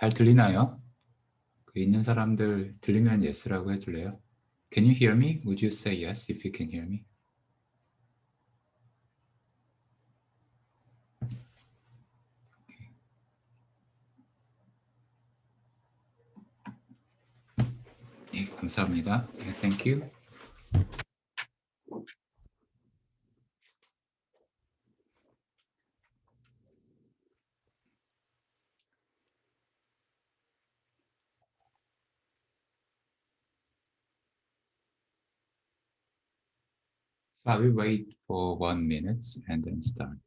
잘 들리나요? 그 있는 사람들 들리면 yes라고 해줄래요? Can you hear me? Would you say yes if you can hear me? 네, 감사합니다. 네, thank you. So I will wait for 1 minute and then start.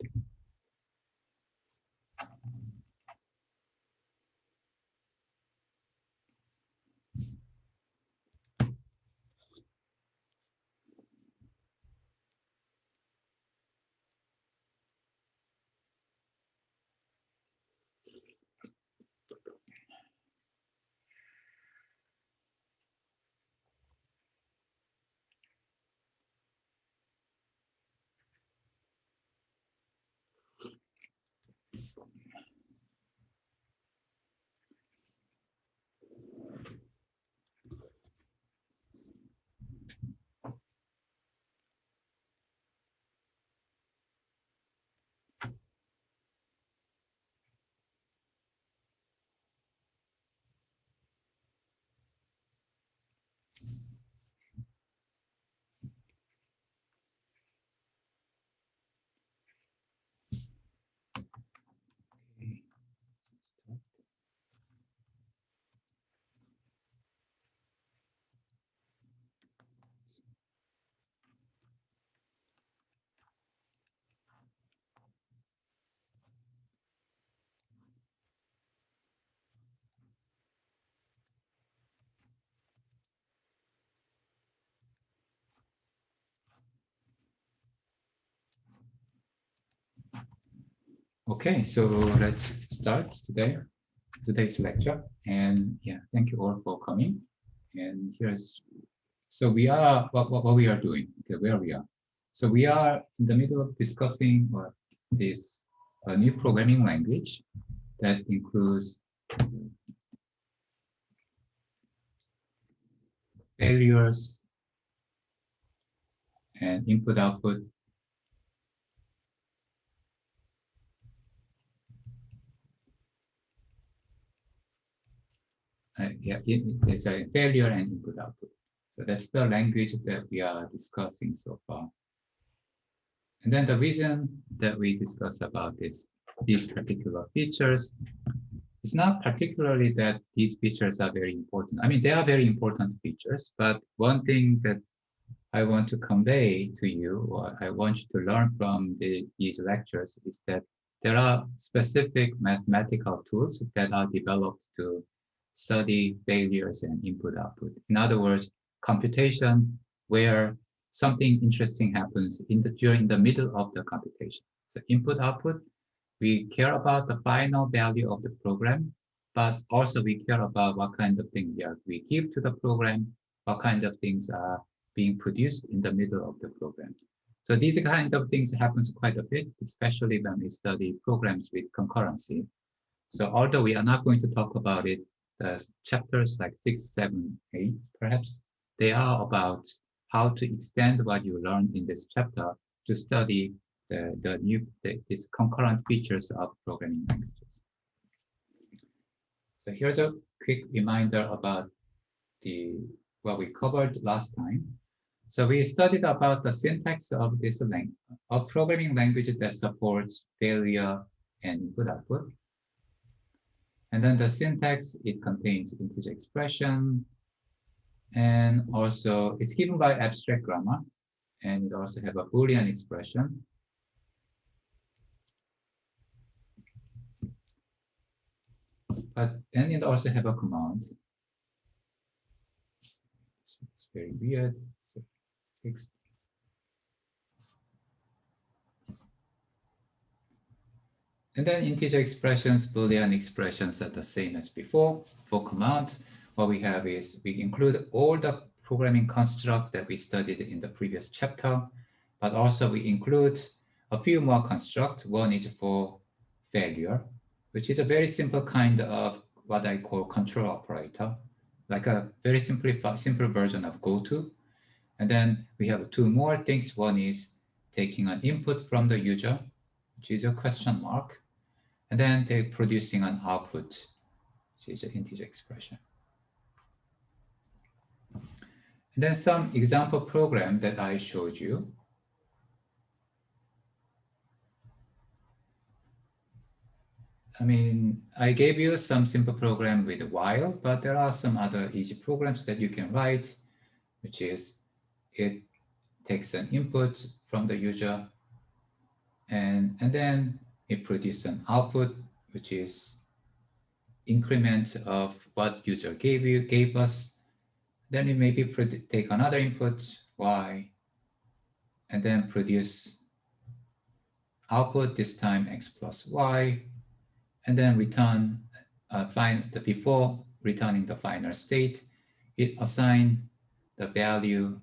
Okay, so let's start today's lecture. And yeah, thank you all for coming. And so we are, what we are doing, okay, where we are. So we are in the middle of discussing this new programming language that includes failures and input-output. There's a failure and input-output. So that's the language that we are discussing so far. And then the reason that we discuss about these particular features, it's not particularly that these features are very important. I mean, they are very important features, but one thing that I want to convey to you, or I want you to learn from these lectures, is that there are specific mathematical tools that are developed to study failures and input-output. In other words, computation where something interesting happens during the middle of the computation. So input-output, we care about the final value of the program, but also we care about what kind of thing we give to the program, what kind of things are being produced in the middle of the program. So these kind of things happens quite a bit, especially when we study programs with concurrency. So although we are not going to talk about it, the chapters like 6, 7, 8, perhaps, they are about how to extend what you learned in this chapter to study these concurrent features of programming languages. So here's a quick reminder about what we covered last time. So we studied about the syntax of this programming language that supports failure and input-output. And then the syntax, it contains integer expression, and also it's given by abstract grammar, and it also have a Boolean expression. And it also have a command. So it's very weird. So fixed. And then integer expressions, Boolean expressions are the same as before. For command, what we have is we include all the programming constructs that we studied in the previous chapter, but also we include a few more constructs. One is for failure, which is a very simple kind of what I call control operator, like a very simple version of goto. And then we have two more things. One is taking an input from the user, which is a question mark, and then they're producing an output, which is an integer expression. And then some example program that I showed you. I mean, I gave you some simple program with while, but there are some other easy programs that you can write, which is it takes an input from the user and then it produces an output, which is increment of what user gave us. Then it maybe take another input, y, and then produce output, this time x plus y, and then return, before returning the final state, it assign the value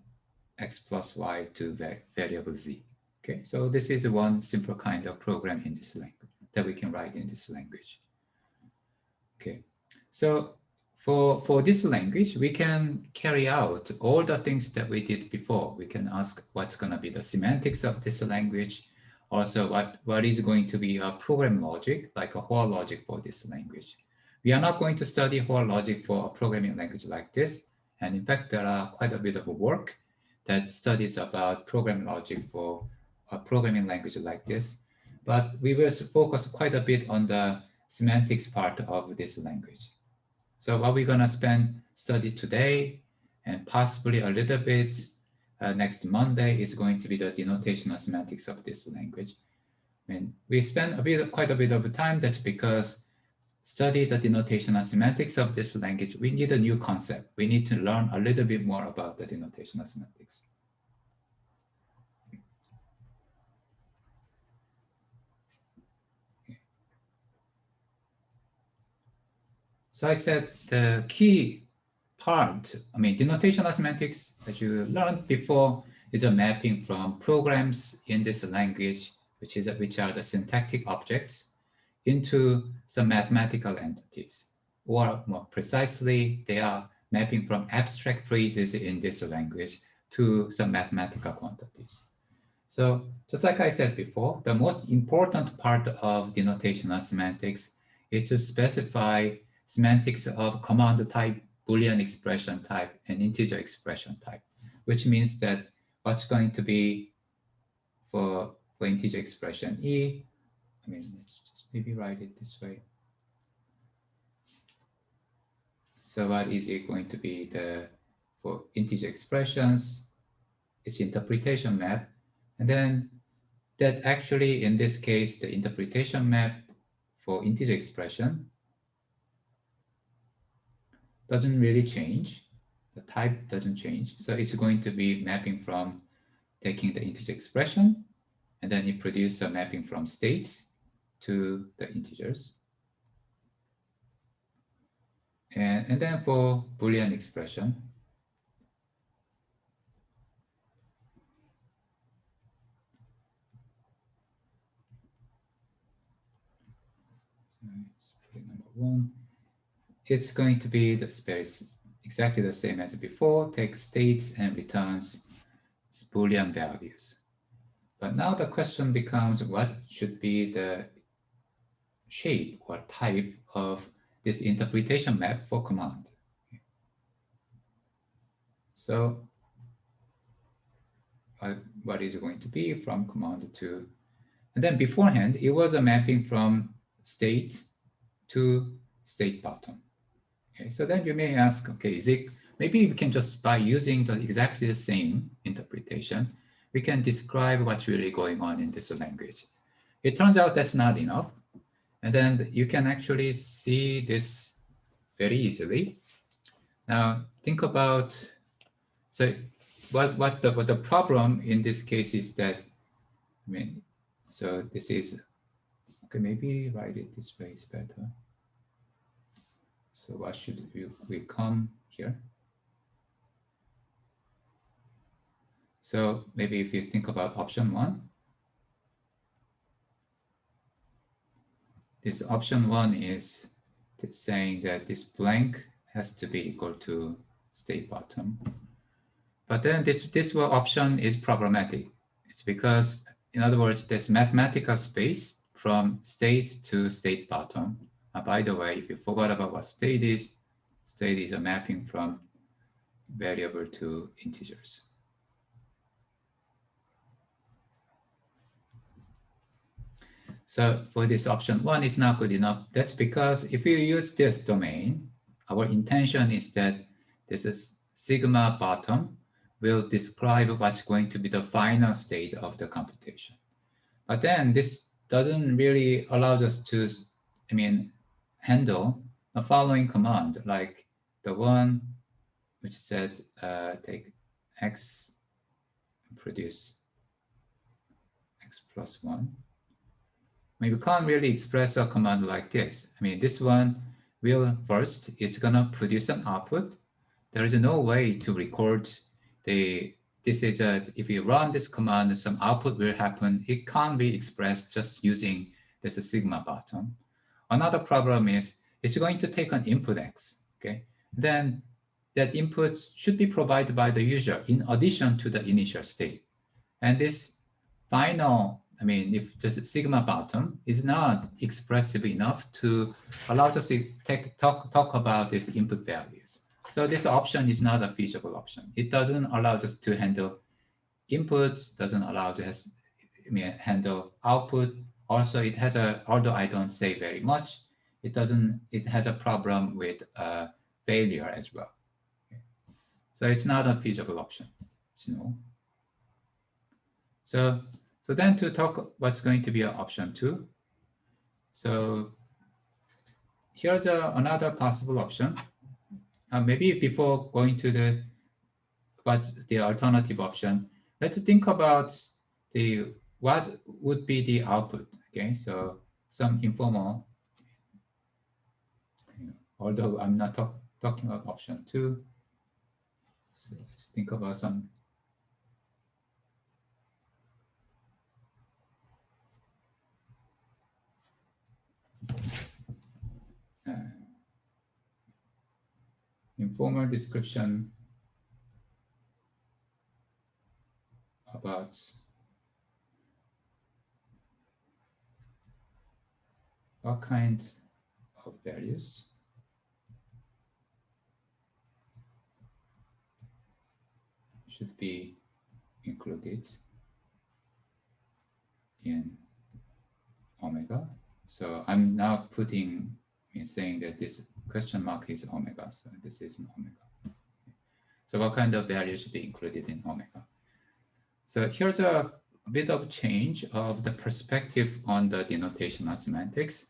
x plus y to variable z. Okay, so this is one simple kind of program in this language that we can write in this language. Okay, so for this language, we can carry out all the things that we did before. We can ask what's going to be the semantics of this language. Also, what is going to be a program logic, like a while logic for this language. We are not going to study while logic for a programming language like this. And in fact, there are quite a bit of work that studies about program logic for a programming language like this. But we will focus quite a bit on the semantics part of this language. So what we're going to study today and possibly a little bit next Monday is going to be the denotational semantics of this language. I mean, we spend quite a bit of time. That's because study the denotational semantics of this language, we need a new concept. We need to learn a little bit more about the denotational semantics. So I said the key part, I mean, denotational semantics, as you learned before, is a mapping from programs in this language, which are the syntactic objects, into some mathematical entities. Or more precisely, they are mapping from abstract phrases in this language to some mathematical quantities. So just like I said before, the most important part of denotational semantics is to specify semantics of command type, Boolean expression type, and integer expression type, which means that what's going to be for integer expression E, I mean, let's just maybe write it this way. So what is it going to be for integer expressions, its interpretation map, and then that actually, in this case, the interpretation map for integer expression doesn't really change. The type doesn't change. So it's going to be mapping from taking the integer expression, and then you produce a mapping from states to the integers. And then for Boolean expression, number 1, it's going to be exactly the same as before, takes states and returns Boolean values. But now the question becomes, what should be the shape or type of this interpretation map for command? So what is it going to be from command to, and then beforehand, it was a mapping from state to state bottom. Okay, so then you may ask, okay, maybe we can just, by using exactly the same interpretation, we can describe what's really going on in this language. It turns out that's not enough. And then you can actually see this very easily. Now think about, so what the problem in this case is that, I mean, so this is, okay, maybe write it this way is better. So what should we come here? So maybe if you think about option 1, this option 1 is saying that this blank has to be equal to state bottom. But then this option is problematic. It's because, in other words, there's mathematical space from state to state bottom. By the way, if you forgot about what state is a mapping from variable to integers. So for this option 1 is not good enough. That's because if you use this domain, our intention is that this is sigma bottom will describe what's going to be the final state of the computation. But then this doesn't really allow us to, handle the following command, like the one which said take x and produce x plus 1. We can't really express a command like this. This one will first, it's gonna produce an output. There is no way to record if you run this command, some output will happen. It can't be expressed just using this sigma bottom. Another problem is it's going to take an input x, okay? Then that input should be provided by the user in addition to the initial state. And this final, if just sigma bottom is not expressive enough to allow us to talk about these input values. So this option is not a feasible option. It doesn't allow us to handle inputs, doesn't allow us to handle output. Also, it has although I don't say very much, it has a problem with failure as well. Okay. So it's not a feasible option. It's no. So then to talk what's going to be an option 2. So here's another possible option. Maybe before going to the alternative option, let's think about what would be the output. Okay, so some informal, although I'm not talking about option 2. So let's think about some informal description about what kind of values should be included in omega. So I'm now saying that this question mark is omega, so this is an omega. So what kind of value should be included in omega? So here's a bit of change of the perspective on the denotational semantics.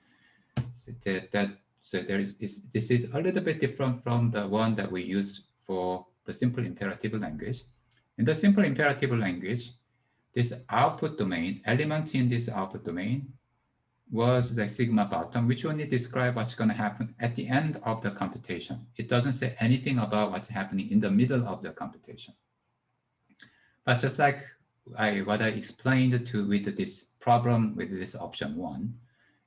So this is a little bit different from the one that we use for the simple imperative language. In the simple imperative language, this output domain, element in this output domain was the sigma bottom, which only describe what's going to happen at the end of the computation. It doesn't say anything about what's happening in the middle of the computation. But just like what I explained with this problem with this option 1,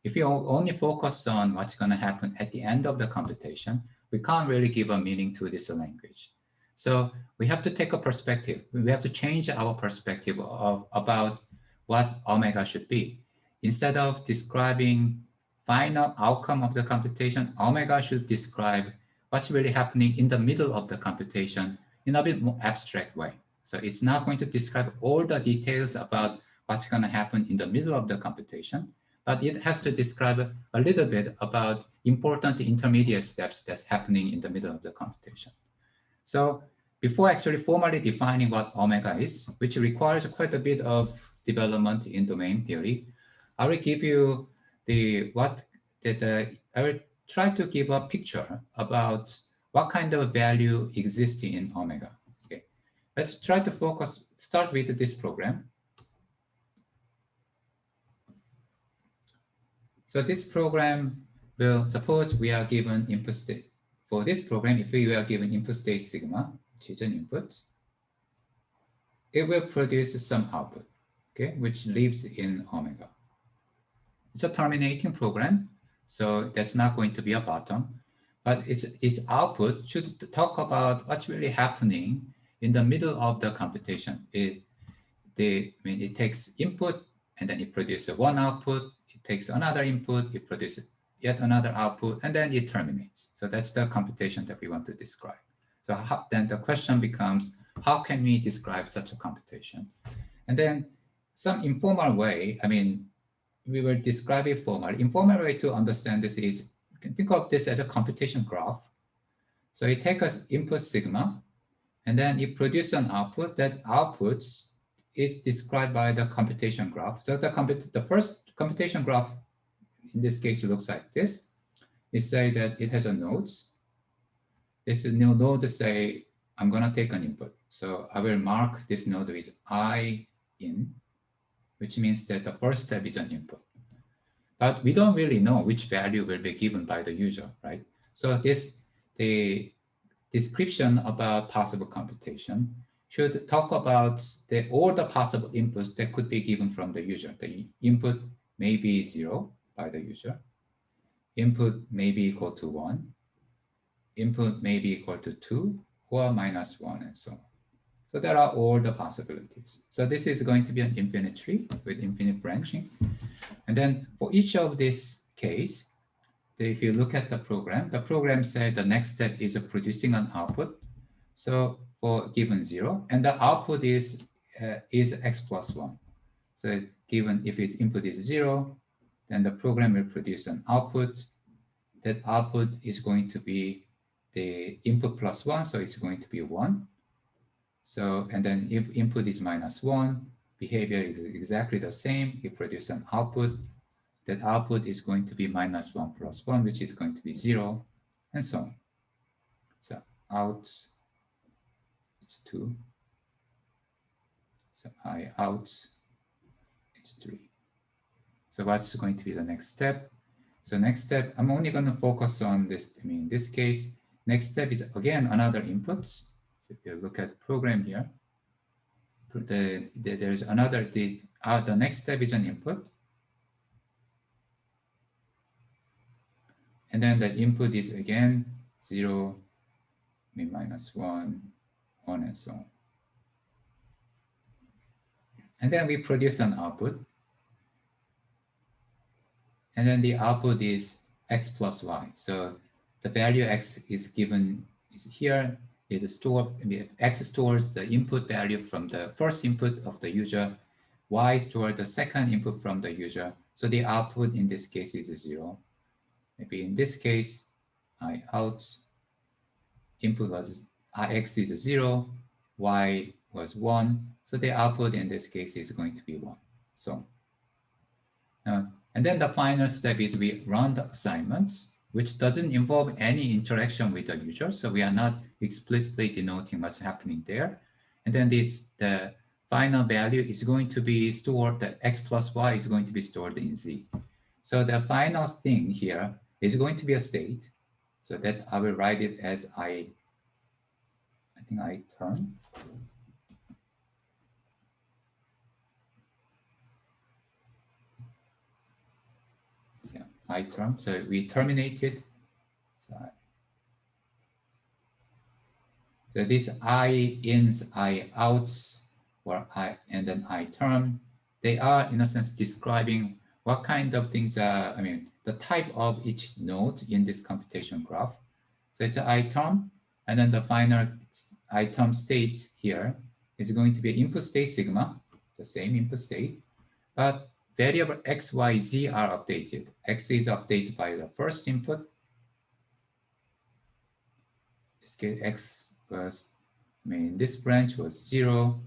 if you only focus on what's going to happen at the end of the computation, we can't really give a meaning to this language. So we have to take a perspective. We have to change our perspective about what omega should be. Instead of describing final outcome of the computation, omega should describe what's really happening in the middle of the computation in a bit more abstract way. So it's not going to describe all the details about what's going to happen in the middle of the computation, but it has to describe a little bit about important intermediate steps that's happening in the middle of the computation. So before actually formally defining what omega is, which requires quite a bit of development in domain theory, I will give you I will try to give a picture about what kind of value exists in omega. Okay, let's try to start with this program. So this program will suppose we are given input state. For this program, if we are given input state sigma, which is an input, it will produce some output, okay, which lives in omega. It's a terminating program. So that's not going to be a bottom, but its output should talk about what's really happening in the middle of the computation. It takes input and then it produces one output. It takes another input, it produces yet another output, and then it terminates. So that's the computation that we want to describe. So then the question becomes, how can we describe such a computation? And then some informal way, we will describe it formally. Informal way to understand this is, you can think of this as a computation graph. So you take an input sigma, and then you produce an output. That output is described by the computation graph. So the first computation graph, in this case, looks like this. It say that it has a nodes. This new node say, I'm going to take an input. So I will mark this node with I in, which means that the first step is an input. But we don't really know which value will be given by the user, right? So the description about possible computation should talk about all the possible inputs that could be given from the user. The input may be 0 by the user. Input may be equal to 1. Input may be equal to 2 or minus 1 and so on. So there are all the possibilities. So this is going to be an infinite tree with infinite branching. And then for each of this case, if you look at the program says the next step is producing an output. So for given 0, and the output is x plus 1. So given if its input is 0, then the program will produce an output. That output is going to be the input plus 1, so it's going to be 1. So, and then if input is minus 1, behavior is exactly the same. You produce an output. That output is going to be minus 1 plus 1, which is going to be 0, and so on. So out, it's 2. So I out, it's 3. So what's going to be the next step? So next step, I'm only going to focus on this. In this case, next step is again another input. So if you look at program here, there's another, the next step is an input. And then the input is again 0, minus 1, 1, and so on. And then we produce an output. And then the output is x plus y. So the value x is given is here, is stored, x stores the input value from the first input of the user, y stores the second input from the user. So the output in this case is 0. Maybe in this case, I out, input was x is 0, y was 1. So the output in this case is going to be 1. So, and then the final step is we run the assignments, which doesn't involve any interaction with the user. So we are not explicitly denoting what's happening there. And then the final value is going to be stored, the x plus y is going to be stored in Z. So the final thing here is going to be a state. So that I will write it as I term. Yeah, I term. So we terminate it. So these I ins, I outs, or I and then I term, they are in a sense describing what kind of things are, the type of each node in this computation graph. So it's an I term, and then the final I term state here is going to be input state sigma, the same input state, but variable x, y, z are updated. X is updated by the first input. This case, x was, this branch was 0,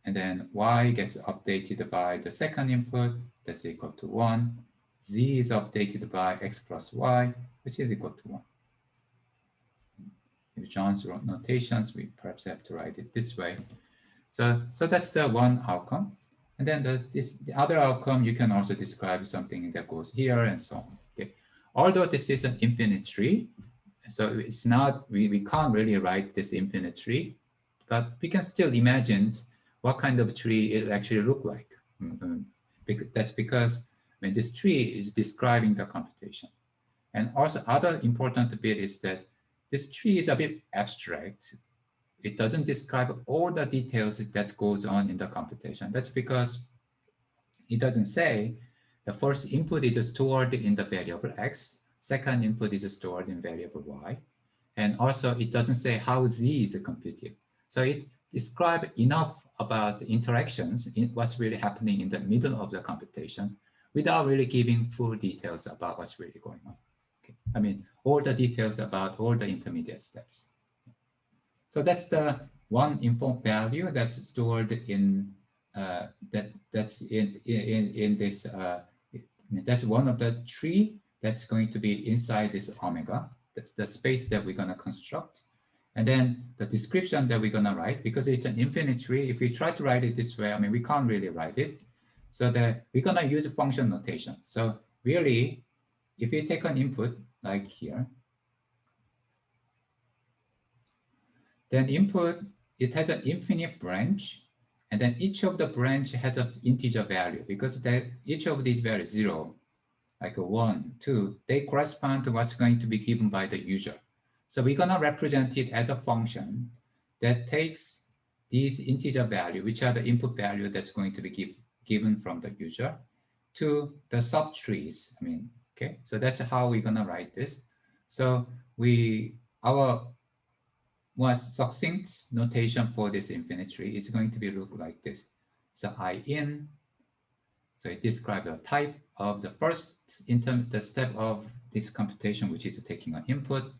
and then y gets updated by the second input, that's equal to 1. Z is updated by x plus y, which is equal to 1. With John's notations, we perhaps have to write it this way. So that's the one outcome. And then the other outcome, you can also describe something that goes here and so on. Okay. Although this is an infinite tree, so it's not, we can't really write this infinite tree, but we can still imagine what kind of tree it actually look like. That's because mean, this tree is describing the computation. And also other important bit is that this tree is a bit abstract. It doesn't describe all the details that goes on in the computation. That's because it doesn't say the first input is stored in the variable x, second input is stored in variable y. And also it doesn't say how z is computed. So it describes enough about the interactions in what's really happening in the middle of the computation without really giving full details about what's really going on. Okay. I mean, all the details about all the intermediate steps. So that's the one info value that's stored in that's in this. That's one of the tree that's going to be inside this omega. That's the space that we're going to construct. And then the description that we're going to write, because it's an infinite tree, if we try to write it this way, I mean, we can't really write it. So that we're going to use a function notation. So really, if you take an input like here, then input, it has an infinite branch, and then each of the branch has an integer value because that each of these values 0, like a 1, 2, they correspond to what's going to be given by the user. So we're going to represent it as a function that takes these integer value, which are the input value that's going to be given from the user, to the subtrees. I mean, okay, so that's how we're going to write this. So our more succinct notation for this infinite tree is going to be look like this. So I in, so it describes the type of the first the step of this computation, which is taking an input.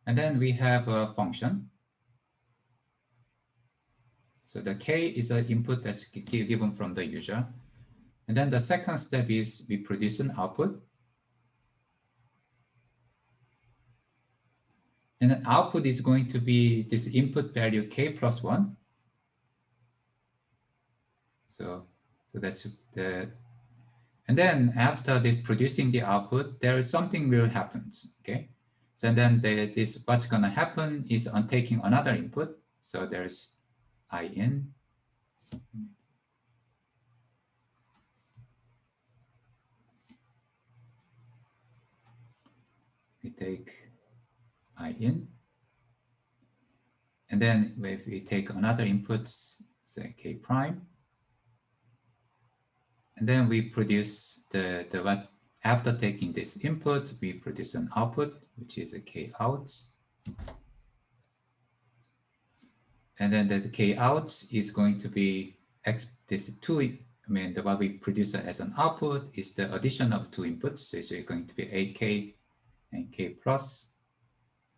And then we have a function. So the k is an input that's given from the user. And then the second step is we produce an output. And the output is going to be this input value k plus 1. So that's the, and then after producing the output, there is something will happens, okay? So then what's gonna happen is on taking another input. So there's I in. We take I in. And then if we take another input, say k prime, and then we produce what after taking this input, we produce an output, which is a k out. And then the k out is going to be this two, I mean, what we produce as an output is the addition of two inputs. So it's going to be ak and k plus.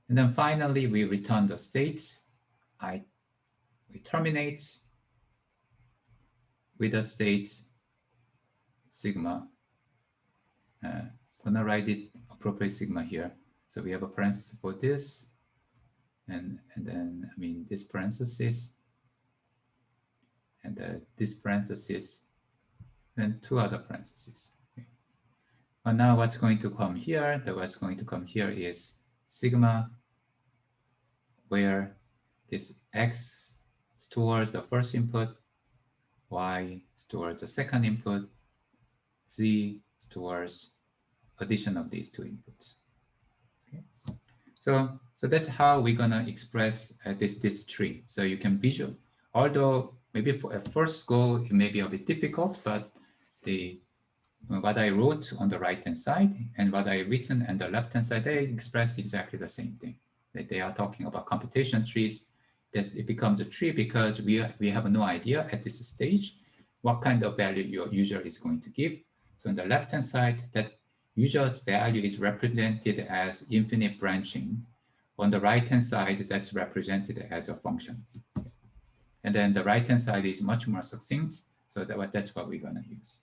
And then finally, we return the states. We terminate with the states sigma. Gonna write it appropriate sigma here. So we have a parenthesis for this, and then I mean this parenthesis, and this parenthesis, and two other parentheses. Okay. But now what's going to come here? What's going to come here is sigma, where this x stores the first input, y stores the second input, z stores addition of these two inputs. Okay. So that's how we're gonna express this tree. So you can visual, although maybe for a first go it may be a bit difficult, but what I wrote on the right hand side and what I written on the left hand side, they express exactly the same thing. That they are talking about computation trees. That it becomes a tree because we have no idea at this stage what kind of value your user is going to give. So on the left hand side, that user's value is represented as infinite branching. On the right hand side, that's represented as a function. And then the right hand side is much more succinct. So that's what we're going to use.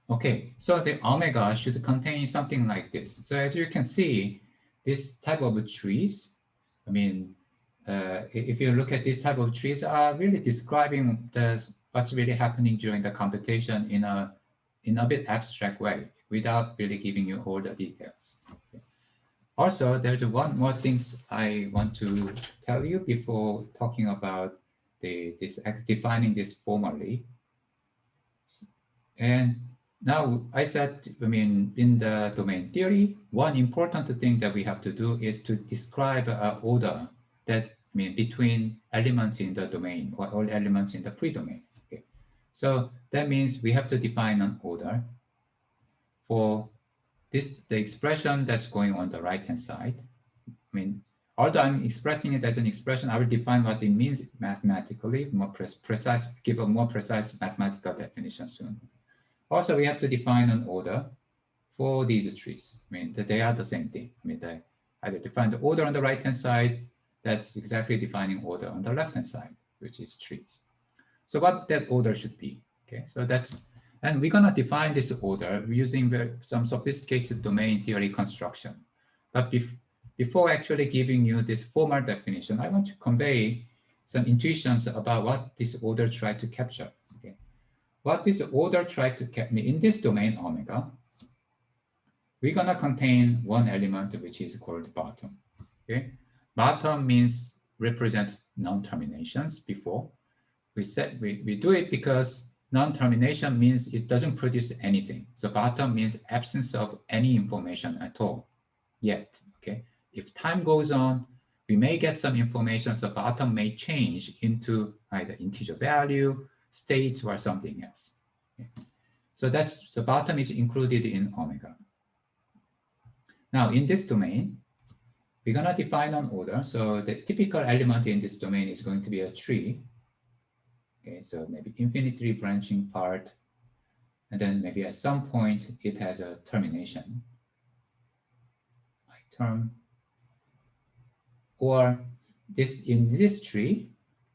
Okay, so the omega should contain something like this. So as you can see, this type of trees, I mean, if you look at this type of trees, are really describing what's really happening during the computation in a bit abstract way, without really giving you all the details. Okay. Also, there's one more things I want to tell you before talking about defining this formally. And Now, I said, in the domain theory, one important thing that we have to do is to describe an order that, between elements in the domain or all elements in the pre-domain. Okay. So that means we have to define an order for this, the expression that's going on the right-hand side. Although I'm expressing it as an expression, I will define what it means mathematically, more precise, give a more precise mathematical definition soon. Also, we have to define an order for these trees. That they are the same thing. They either define the order on the right-hand side, that's exactly defining order on the left-hand side, which is trees. So what that order should be, okay? So that's, and we're gonna define this order using some sophisticated domain theory construction. But before actually giving you this formal definition, I want to convey some intuitions about what this order tried to capture. Okay? What this order tried to capture in this domain omega, we're gonna contain one element which is called bottom. Okay, bottom means represents non-terminations. Before we said we do it because non-termination means it doesn't produce anything. So bottom means absence of any information at all yet. Okay. If time goes on, we may get some information, so bottom may change into either integer value, state, or something else. Okay. So bottom is included in omega. Now in this domain, we're gonna define an order. So the typical element in this domain is going to be a tree. Okay, so maybe infinitely branching part, and then maybe at some point it has a termination. Term. Or this in this tree,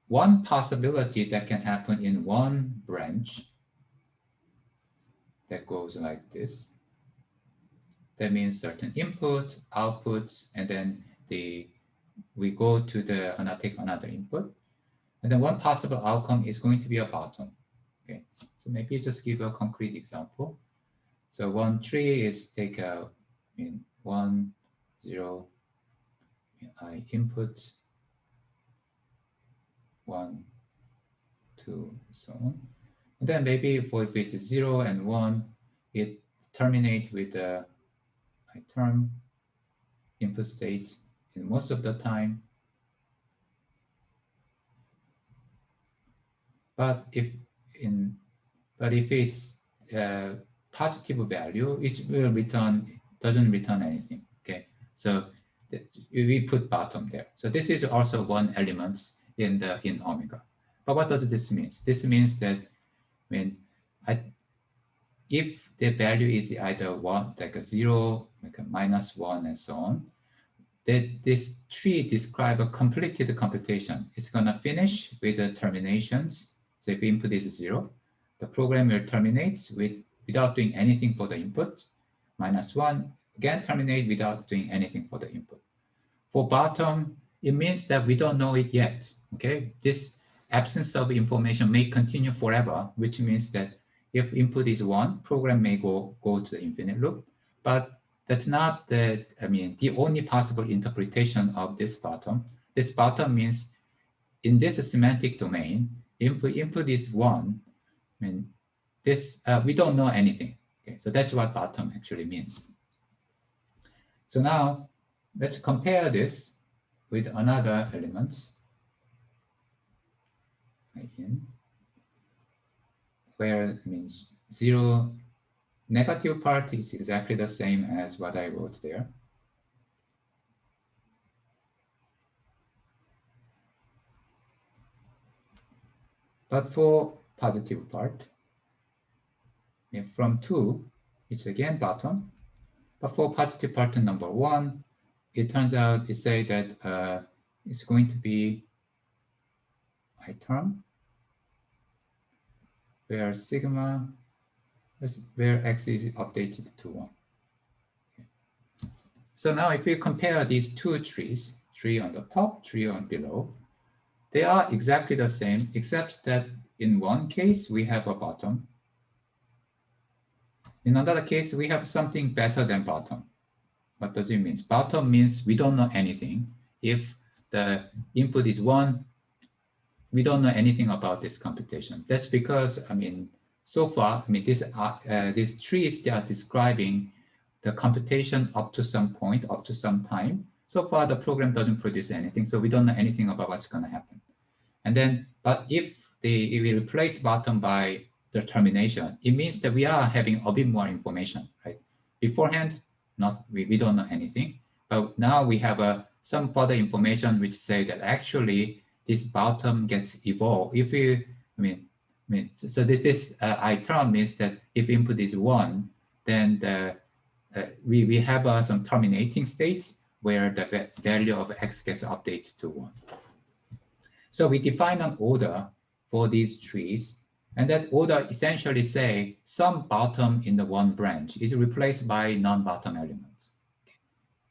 one possibility that can happen in one branch that goes like this. That means certain input, outputs, and then we go to take another input. And then one possible outcome is going to be a bottom. Okay, so maybe just give a concrete example. So one tree is take a 1, 0, I input 1, 2, so on. And then maybe if it's 0 and 1, it terminates with the term input state in most of the time. But if it's a positive value, it will doesn't return anything. Okay, so we put bottom there. So this is also one element in omega. But what does this mean? This means that if the value is either 1, like a 0, like a -1, and so on, that this tree describes a completed computation. It's gonna finish with the terminations. So if input is 0, the program will terminate without doing anything for the input. -1, again terminate without doing anything for the input. For bottom, it means that we don't know it yet. Okay, this absence of information may continue forever, which means that if input is 1, program may go to the infinite loop. But that's not the only possible interpretation of this bottom. This bottom means in this semantic domain, input is 1. This we don't know anything. Okay, so that's what bottom actually means. So now let's compare this with another elements where it means 0 negative part is exactly the same as what I wrote there. But for positive part, from 2, it's again bottom. But for positive part number 1, it turns out it say that it's going to be I term where sigma, where x is updated to 1. Okay. So now if we compare these two trees, tree on the top, tree on below, they are exactly the same, except that in one case we have a bottom. In another case, we have something better than bottom. What does it mean? Bottom means we don't know anything. If the input is 1, we don't know anything about this computation. That's because, so far, I mean, these trees, they are describing the computation up to some point, up to some time. So far, the program doesn't produce anything, so we don't know anything about what's going to happen. And then, but if we replace bottom by the termination, it means that we are having a bit more information, right? Beforehand, we don't know anything, but now we have some further information which say that actually this bottom gets evolved. If we, so this term means that if input is 1, then we have some terminating states where the value of x gets updated to 1. So we define an order for these trees, and that order essentially say some bottom in the one branch is replaced by non-bottom elements.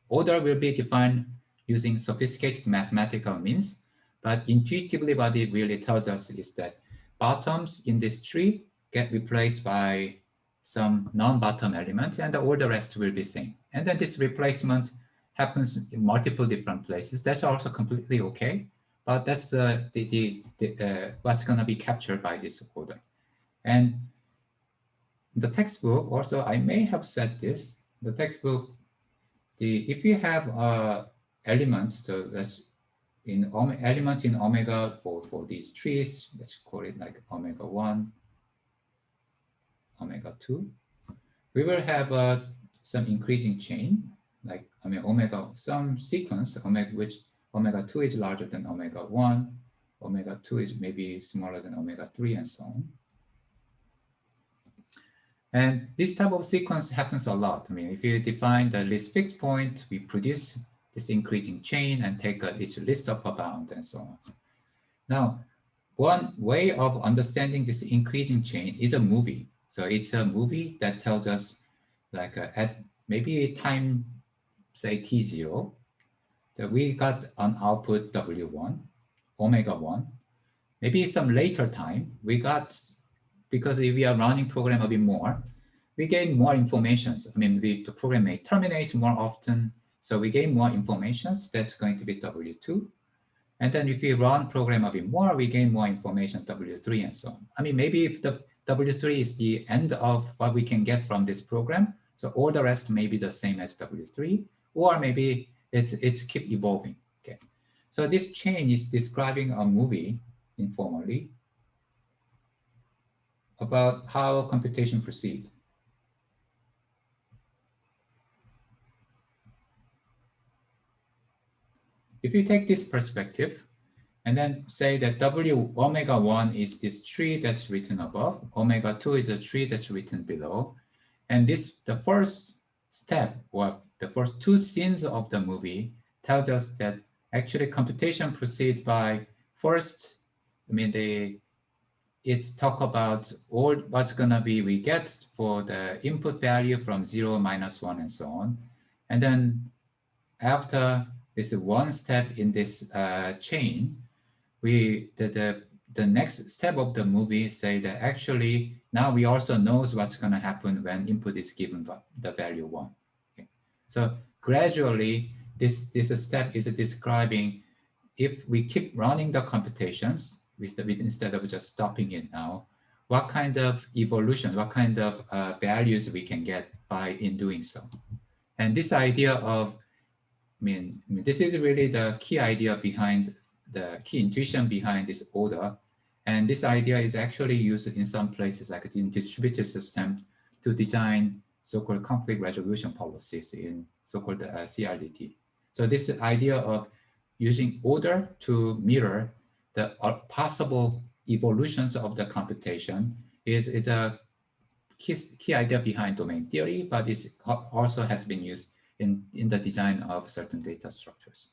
Order will be defined using sophisticated mathematical means, but intuitively what it really tells us is that bottoms in this tree get replaced by some non-bottom element, and all the rest will be same. And then this replacement happens in multiple different places. That's also completely okay, but that's what's going to be captured by this order. And the textbook also, I may have said this. The textbook, if you have elements, so that's element in omega for these trees, let's call it like omega 1, omega 2. We will have some increasing chain, like omega, some sequence, which omega 2 is larger than omega 1, omega 2 is maybe smaller than omega 3, and so on. And this type of sequence happens a lot. If you define the least fixed point, we produce this increasing chain and take its least upper bound and so on. Now, one way of understanding this increasing chain is a movie. So it's a movie that tells us, like at maybe time, say t0, that we got an output w1, omega 1. Maybe some later time, we got, because if we are running program a bit more, we gain more information. The program may terminate more often, so we gain more information. That's going to be w2. And then if we run program a bit more, we gain more information, w3, and so on. Maybe if the w3 is the end of what we can get from this program, so all the rest may be the same as w3, or maybe it's keep evolving. Okay, so this chain is describing a movie informally about how computation proceeds. If you take this perspective and then say that omega 1 is this tree that's written above, omega 2 is a tree that's written below, and the first step, or the first two scenes of the movie, tells us that actually computation proceeds by first, it's talk about all what's gonna be we get for the input value from 0, -1, and so on. And then after this one step in this chain, the next step of the movie say that actually now we also knows what's going to happen when input is given the value 1. Okay. So gradually, this step is describing if we keep running the computations instead of just stopping it now, what kind of evolution, what kind of values we can get in doing so. And this idea of, this is really the key idea behind the key intuition behind this order. And this idea is actually used in some places, like in distributed systems, to design so-called conflict resolution policies in so-called CRDT. So this idea of using order to mirror the possible evolutions of the computation is a key idea behind domain theory, but it also has been used in the design of certain data structures.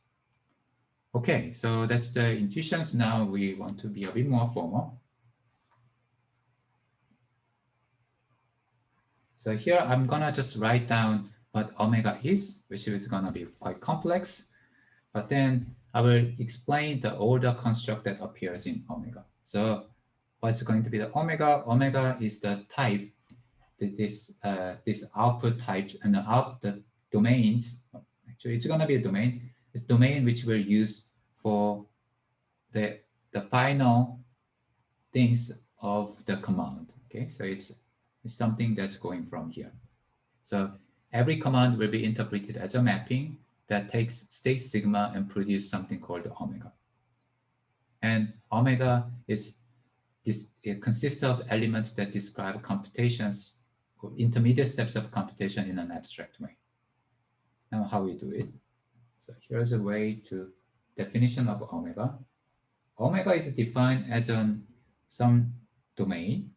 Okay, so that's the intuitions. Now we want to be a bit more formal. So here I'm gonna just write down what omega is, which is gonna be quite complex, but then I will explain the order construct that appears in omega. So what's going to be the omega? Omega is the type, this output type, and the domains. Actually, it's gonna be a domain. It's domain which we'll use for the final things of the command. Okay, so it's something that's going from here. So every command will be interpreted as a mapping that takes state sigma and produce something called omega. And omega is this, it consists of elements that describe computations or intermediate steps of computation in an abstract way. Now, how we do it? So here's a way to definition of omega. Omega is defined as some domain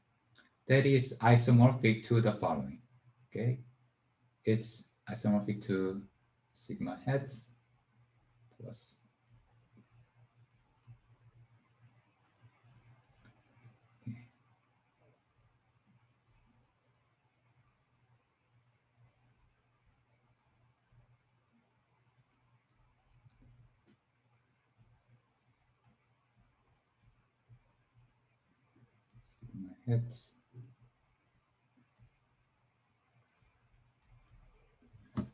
that is isomorphic to the following. Okay, it's isomorphic to sigma heads plus sigma heads.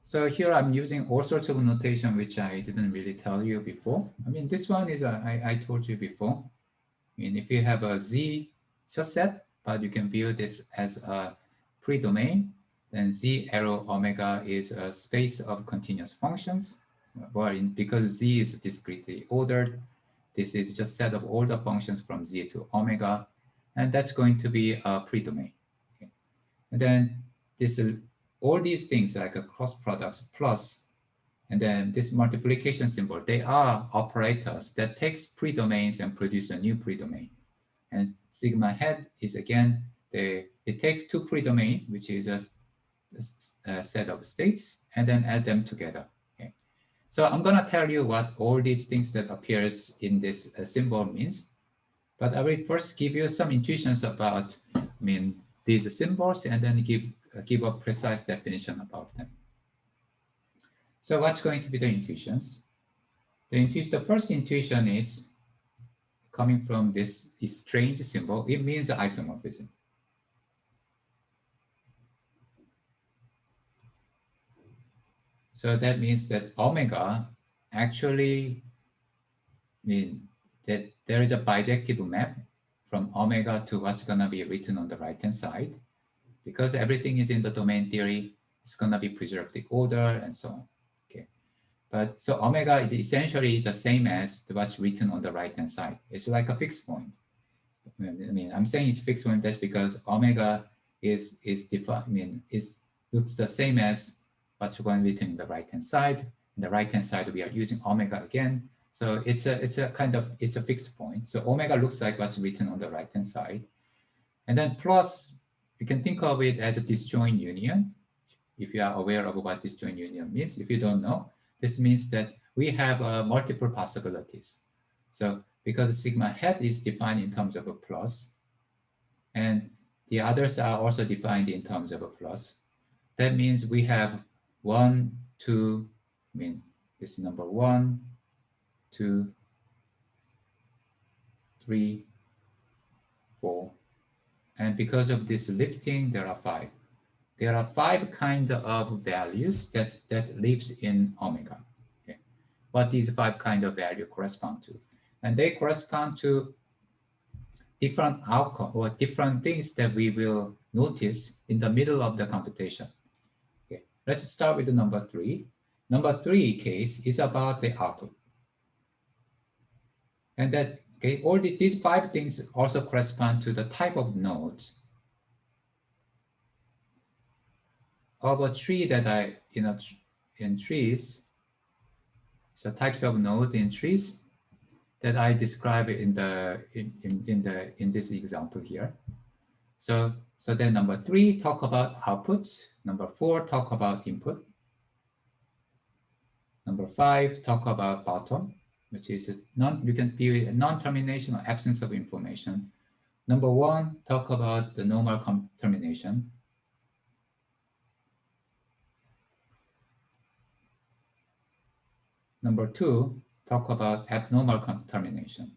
So here I'm using all sorts of notation which I didn't really tell you before. I mean, this one is I told you before. I mean, if you have a Z subset, but you can view this as a pre-domain, then Z arrow omega is a space of continuous functions. Well, because Z is discretely ordered, this is just set of all the functions from Z to omega, and that's going to be a pre-domain. Okay. And then this all these things like a cross products plus, and then this multiplication symbol, they are operators that takes pre-domains and produce a new pre-domain. And sigma head is again, it takes two pre-domain, which is just a set of states, and then add them together. Okay. So I'm gonna tell you what all these things that appears in this symbol means, but I will first give you some intuitions about, I mean, these symbols, and then give a precise definition about them. So what's going to be the intuitions? The first intuition is coming from this strange symbol. It means isomorphism. So that means that omega actually mean that there is a bijective map from omega to what's going to be written on the right-hand side. Because everything is in the domain theory, it's going to be preserved the order and so on. Okay, but so omega is essentially the same as what's written on the right-hand side. It's like a fixed point. I mean, I'm saying it's fixed point. That's because omega is defined. I mean, looks the same as what's going written on the right-hand side. On the right-hand side, we are using omega again. So it's a fixed point. So omega looks like what's written on the right-hand side, and then plus. You can think of it as a disjoint union, if you are aware of what disjoint union means. If you don't know, this means that we have multiple possibilities. So because sigma head is defined in terms of a plus, and the others are also defined in terms of a plus, that means we have 1, 2, I mean, this number 1, 2, 3, 4. And because of this lifting, there are 5. There are 5 kinds of values that lives in omega. Okay. What these 5 kinds of values correspond to. And they correspond to different outcomes or different things that we will notice in the middle of the computation. Okay. Let's start with the number 3. Number 3 case is about the output. And that okay, all these 5 things also correspond to the type of nodes of a tree that in trees. So types of nodes in trees that I describe in this example here. So then number 3 talk about output. Number 4 talk about input. Number 5 talk about bottom, which is you can view it a non-termination or absence of information. Number 1 talk about the normal termination. Number 2 talk about abnormal termination.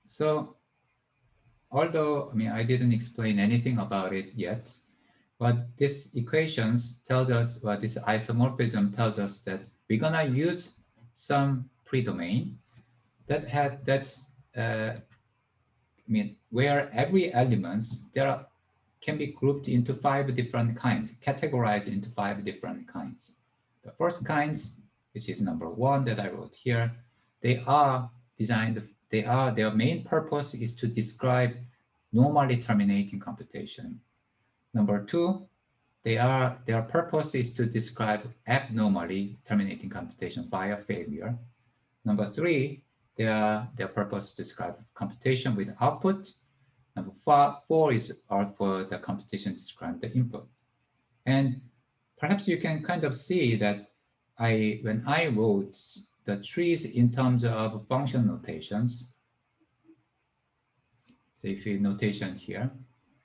So although I didn't explain anything about it yet, but this equations tells us, well, this isomorphism tells us that we're gonna use some pre-domain that's I mean, where every elements can be grouped into 5 different kinds, categorized into 5 different kinds. The first kinds, which is number 1 that I wrote here, they are designed, their main purpose is to describe normally terminating computation. Number 2, their purpose is to describe abnormally terminating computation via failure. Number 3, their purpose to describe computation with output. Number 4 are for the computation to describe the input. And perhaps you can kind of see that when I wrote the trees in terms of function notations, so if you notation here,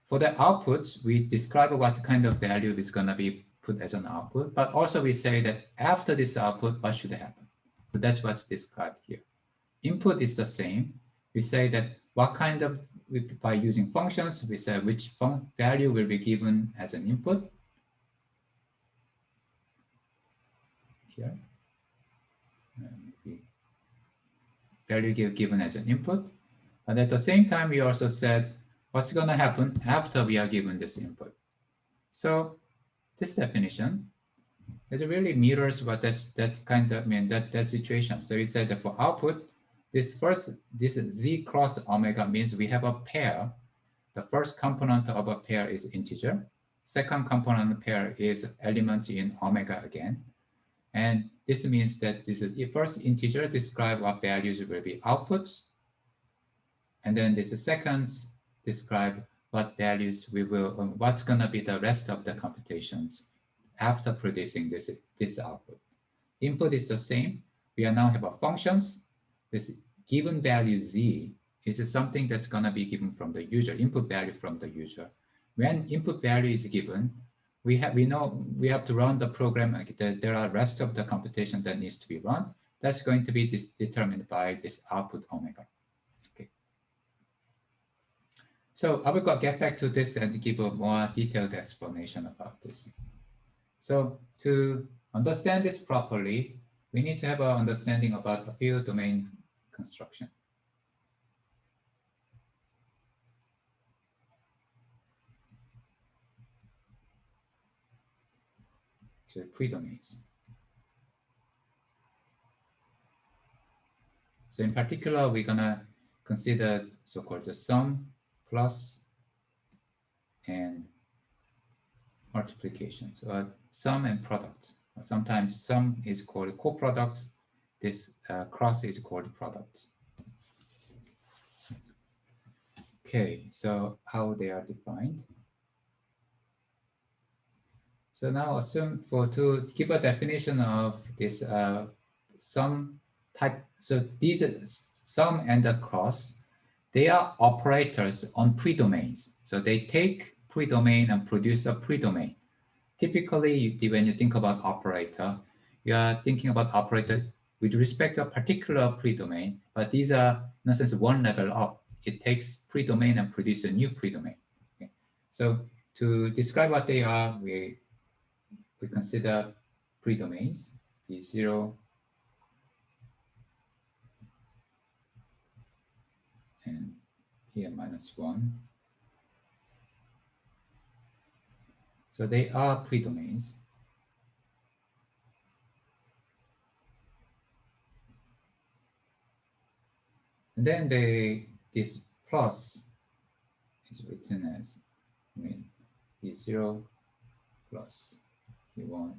for the output, we describe what kind of value is going to be put as an output, but also we say that after this output, what should happen? So that's what's described here. Input is the same. We say that what kind of, by using functions, we say which value will be given as an input. Here. Value given as an input. And at the same time, we also said what's going to happen after we are given this input. So this definition, it really mirrors what that situation. So we said that for output, this Z cross omega means we have a pair. The first component of a pair is integer. Second component pair is element in omega again. And this means that this is the first integer describe what values will be outputs. And then this second describe what values we will, what's going to be the rest of the computations after producing this output. Input is the same. We now have a functions. This given value Z is something that's going to be given from the user, input value from the user. When input value is given, we know we have to run the program. There are rest of the computation that needs to be run. That's going to be determined by this output omega. Okay. So I will get back to this and give a more detailed explanation about this. So to understand this properly, we need to have an understanding about a few domain construction. So predomains. So in particular, we're gonna consider so-called the sum, plus, and multiplication. So sum and product. Sometimes sum is called co-products. This cross is called product. Okay, so how they are defined. So now assume to give a definition of this sum type. So these sum and the cross, they are operators on predomains. So they take predomain and produce a predomain. Typically, when you think about operator, you are thinking about operator with respect to a particular predomain, but these are, in a sense, one level up. It takes predomain and produces a new predomain. Okay. So to describe what they are, we consider predomains, P0, and here -1. So they are predomains. And then this plus is written as P0 plus P1.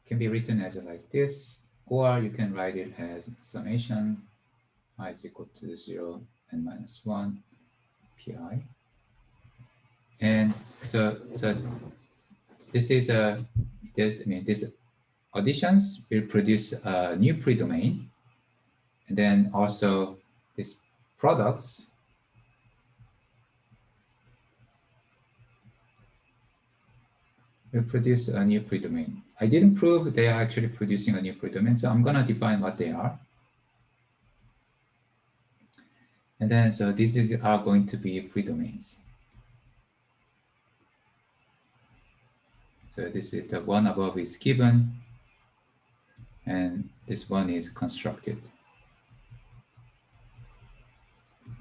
Can be written as like this, or you can write it as summation I is equal to 0 and -1 pi. And so this is this additions will produce a new predomain, and then also this products will produce a new predomain. I didn't prove they are actually producing a new predomain, so I'm going to define what they are. And then, so these are going to be predomains. So this is the one above is given, and this one is constructed.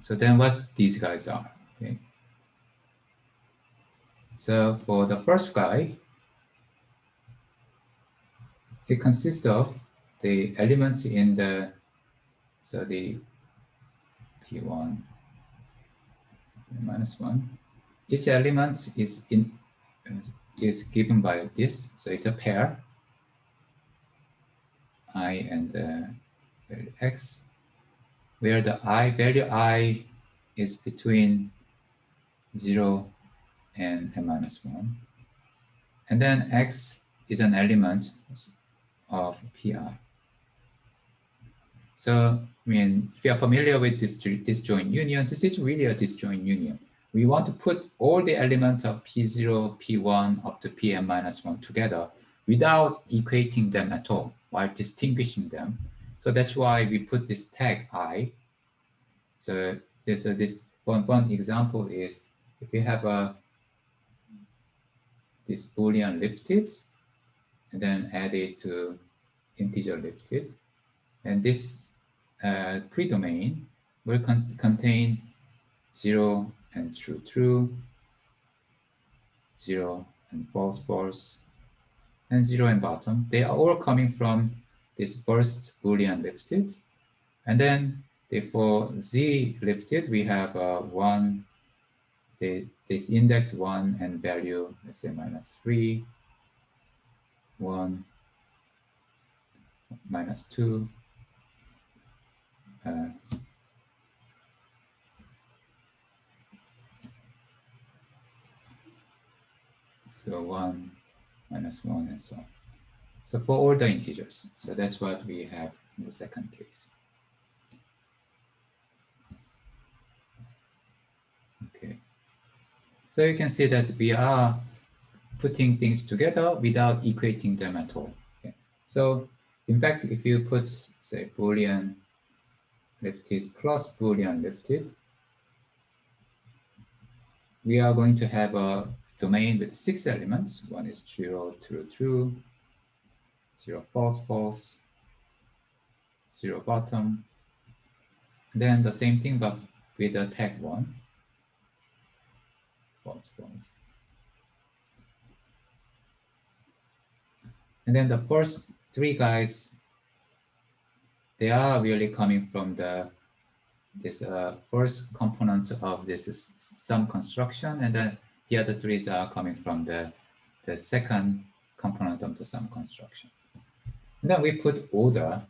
So then what these guys are, okay? So for the first guy, it consists of the elements in the, so the P1 minus 1. Each element is given by this, so it's a pair, I and value x, where the value I is between 0 and n minus 1. And then x is an element of pi. So, I mean, if you are familiar with this disjoint union, this is really a disjoint union. We want to put all the elements of P0, P1 up to Pn minus 1 together without equating them at all, while distinguishing them. So that's why we put this tag I. So this one example is if you have this Boolean lifted, and then add it to integer lifted, and this predomain will contain 0 and true, true, 0 and false, false, and 0 and bottom. They are all coming from this first Boolean lifted. And then for z lifted, we have 1, this index 1 and value, let's say minus 3, 1, minus 2, so 1, minus 1, and so on. So for all the integers. So that's what we have in the second case. Okay. So you can see that we are putting things together without equating them at all. Okay. So in fact, if you put, say, Boolean lifted plus Boolean lifted, we are going to have a domain with 6 elements. One is 0, true, true, 0, false, false, 0, bottom. Then the same thing, but with a tag 1, false, false. And then the first 3 guys, they are really coming from this first component of this sum construction, and then the other 3 are coming from the second component of the sum construction. And then we put order,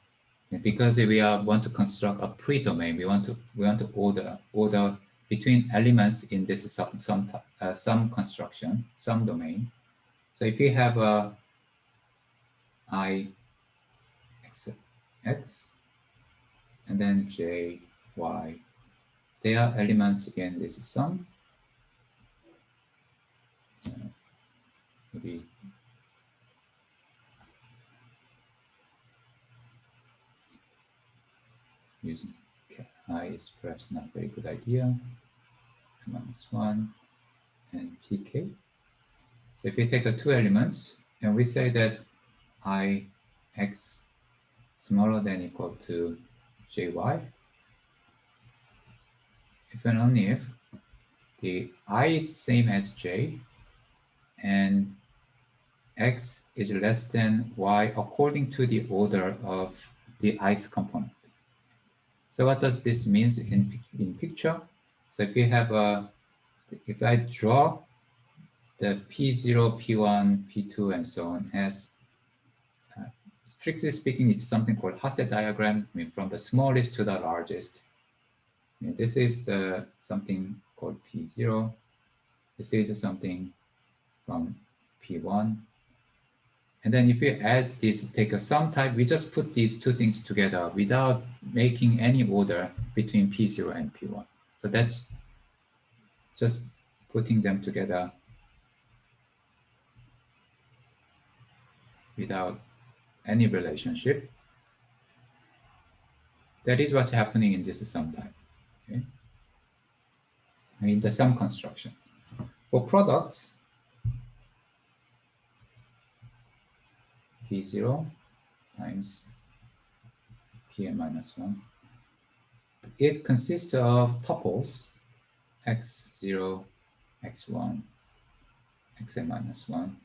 because we want to construct a pre-domain. We want to order between elements in this sum construction, sum domain. So if you have a I x and then j y, they are elements in this sum. Maybe using I is perhaps not a very good idea. Minus 1 and pk. So if you take 2 elements and we say that I x smaller than equal to jy, if and only if the I is same as j and x is less than y according to the order of the ith component. So what does this mean in picture? So if you have if I draw the P0, P1, P2, and so on as, strictly speaking, it's something called Hassel Diagram, I mean, from the smallest to the largest. I mean, this is something called P0. This is something from P1. And then if you add this, take a sum type, we just put these 2 things together without making any order between P0 and P1. So that's just putting them together without any relationship. That is what's happening in this sum type, okay? In the sum construction. For products, P0 times Pn minus 1 it consists of tuples x0, x1, xn minus 1,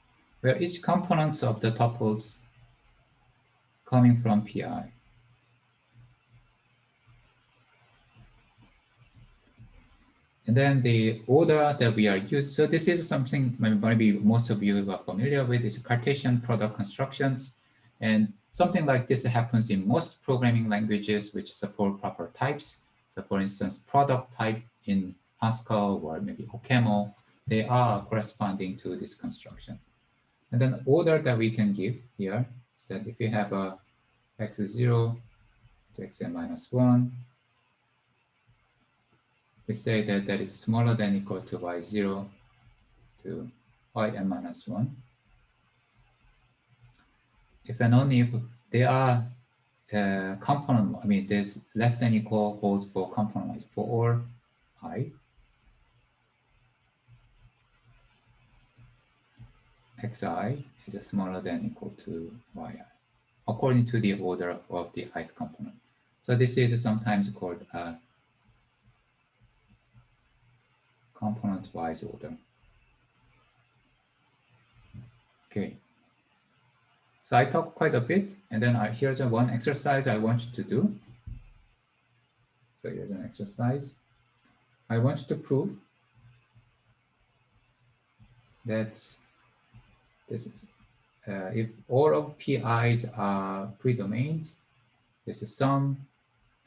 where each component of the tuples coming from Pi. And then the order that we are using, so this is something maybe most of you are familiar with, is Cartesian product constructions. And something like this happens in most programming languages which support proper types. So for instance, product type in Haskell or maybe OCaml, they are corresponding to this construction. And then order that we can give here is that if you have a x0 to xn minus 1, we say that that is smaller than equal to y0 to yn minus 1. If and only if they are component, I mean, there's less than equal holds for component for all I, xi is smaller than equal to yi, according to the order of the ith component. So this is sometimes called a component-wise order. Okay. So I talked quite a bit, and then here's one exercise I want you to do. So here's an exercise. I want you to prove that this is if all of PIs are predomains, this is sum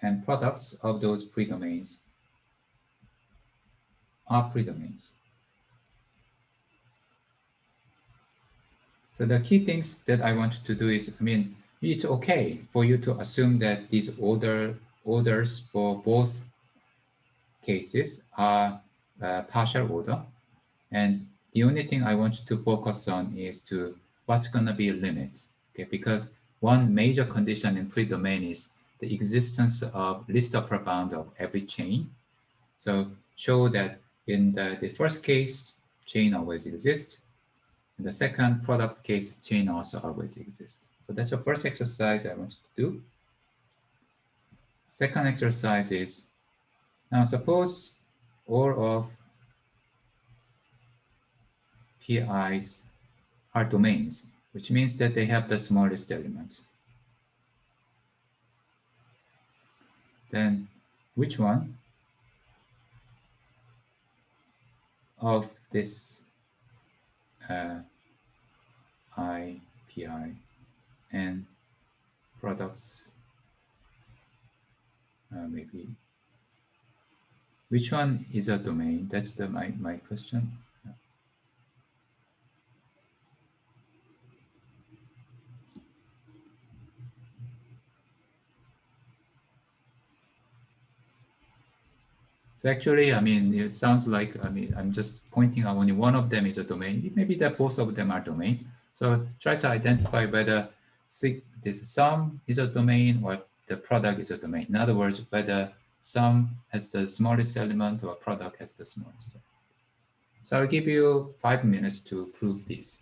and products of those predomains are predomains. So the key things that I want you to do is, I mean, it's okay for you to assume that these orders for both cases are partial order. And the only thing I want you to focus on is to what's going to be limits. Okay, because one major condition in predomain is the existence of least upper bound of every chain. So show that in the first case, chain always exists. In the second product case, chain also always exists. So that's the first exercise I want you to do. Second exercise is, now suppose all of PIs are domains, which means that they have the smallest elements. Then which one of this I, PI, and products, maybe, which one is a domain? That's my question. So actually, I mean, it sounds like, I mean, I'm just pointing out only one of them is a domain. Maybe that both of them are domain. So try to identify whether this sum is a domain or the product is a domain. In other words, whether sum has the smallest element or product has the smallest element. So I'll give you 5 minutes to prove this.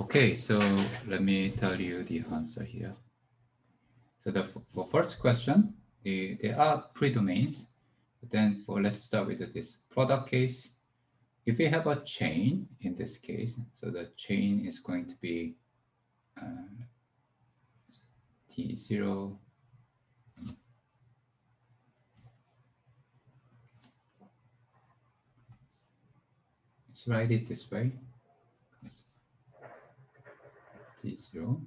Okay, so let me tell you the answer here. So for first question, there are predomains. But then let's start with this product case. If we have a chain in this case, so the chain is going to be T0. Let's write it this way. T0,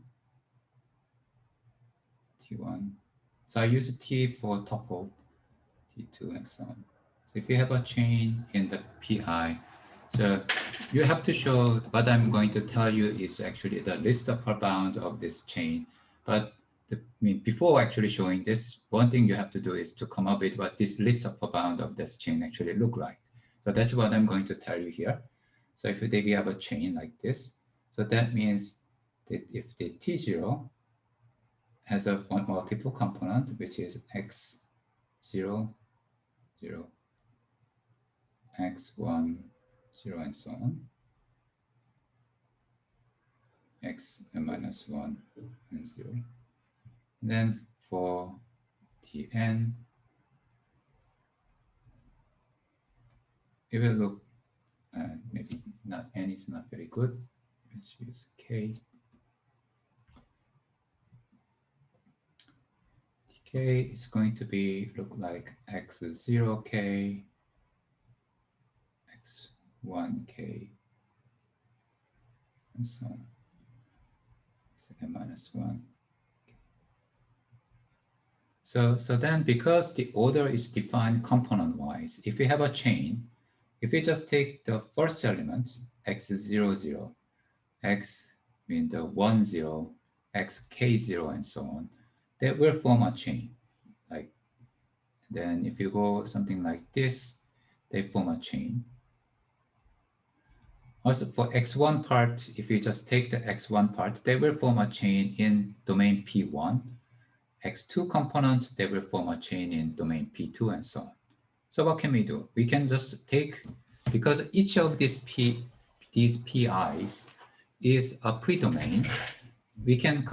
T1. So I use T for tuple, T2, and so on. So if you have a chain in the PI, so you have to show what I'm going to tell you is actually the list upper bound of this chain. But before actually showing this, one thing you have to do is to come up with what this list upper bound of this chain actually look like. So that's what I'm going to tell you here. So if we have a chain like this, so that means that if the T0 has a multiple component, which is x0, 0, x1, 0, and so on, x and minus 1 and 0. And then for Tn, it will look, maybe not n is not very good. Let's use k. K is going to be look like x0k, x1k, and so on. N minus 1. So then because the order is defined component-wise, if we have a chain, if we just take the first element, x0, 0, x mean the 1, 0, x, k0, and so on, that will form a chain. Like, then if you go something like this, they form a chain. Also for x1 part, if you just take the x1 part, they will form a chain in domain P1. x2 components, they will form a chain in domain P2 and so on. So what can we do? We can just take, because each of these PIs is a predomain, we can,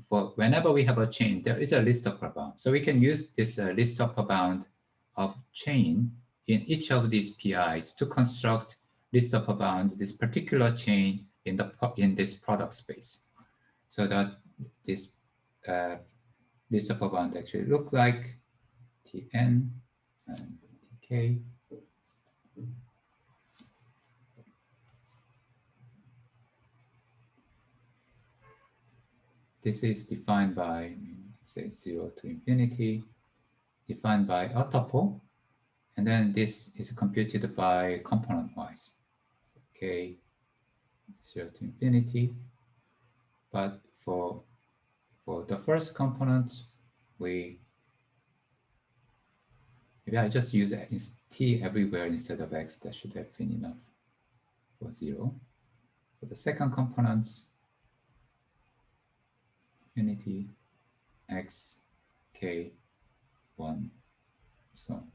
for whenever we have a chain, there is a list upper bound. So we can use this list upper bound of chain in each of these PIs to construct list upper bound this particular chain in this product space, so that this list upper bound actually look like Tn and Tk. This is defined by, say, 0 to infinity, defined by a tuple, and then this is computed by component-wise. So k 0 to infinity, but for the first component, maybe I just use t everywhere instead of x. That should have been enough for 0. For the second components, infinity, x, k, 1, so on.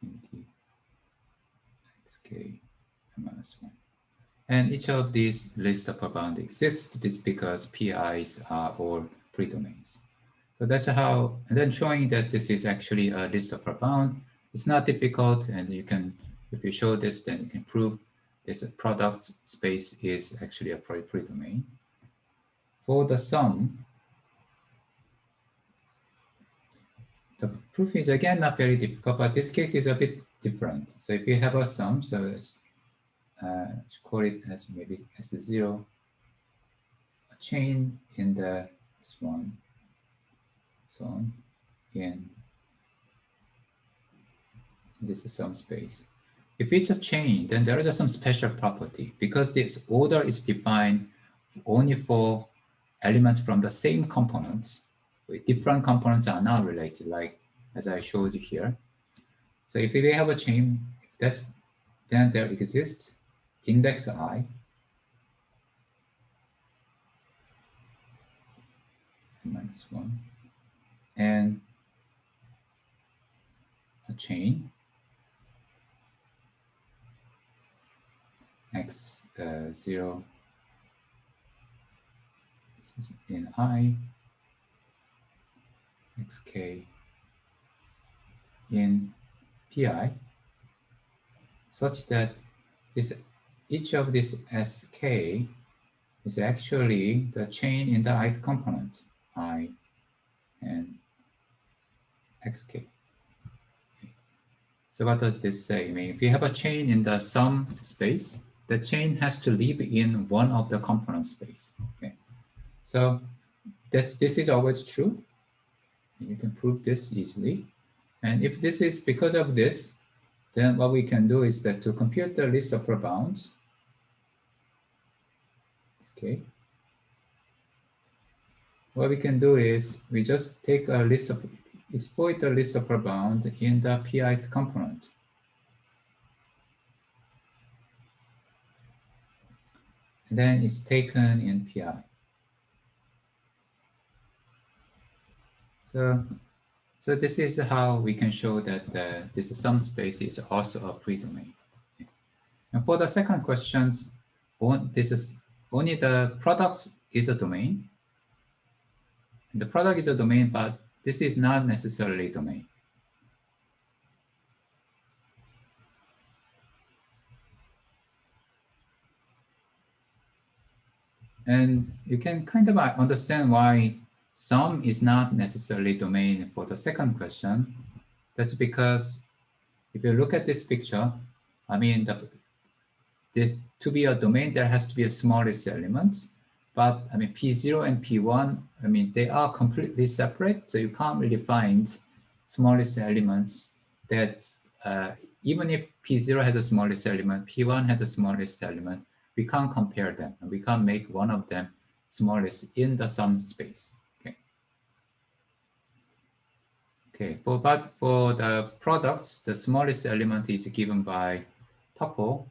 Infinity, xk, and minus 1. And each of these list upper bound exists because PIs are all predomains. So that's how, and then showing that this is actually a list upper bound. It's not difficult, and you can, if you show this, then you can prove this product space is actually a predomain. For the sum, the proof is again not very difficult, but this case is a bit different. So if you have a sum, so let's call it as maybe S0, a chain in the S1, so on, in this is some space. If it's a chain, then there is some special property because this order is defined only for elements from the same components. Different components are not related, like as I showed you here. So if we have a chain, then there exists index I minus 1 and a chain x0 in I, xk in pi, such that each of this sk is actually the chain in the ith component, I and xk. So what does this say? I mean, if you have a chain in the sum space, the chain has to live in one of the component space. Okay. So this is always true. You can prove this easily. And if this is because of this, then what we can do is that to compute the list of bounds, okay, what we can do is we just take a list of, exploit the list of bound in the pith component. And then it's taken in pi. So this is how we can show that this sum space is also a predomain. And for the second question, this is only the product is a domain. The product is a domain, but this is not necessarily a domain. And you can kind of understand why sum is not necessarily domain for the second question. That's because if you look at this picture, I mean, this to be a domain, there has to be a smallest elements. But I mean, P0 and P1, I mean, they are completely separate. So you can't really find smallest elements that even if P0 has a smallest element, P1 has a smallest element, we can't compare them. And we can't make one of them smallest in the sum space. Okay. Okay, but for the products, the smallest element is given by tuple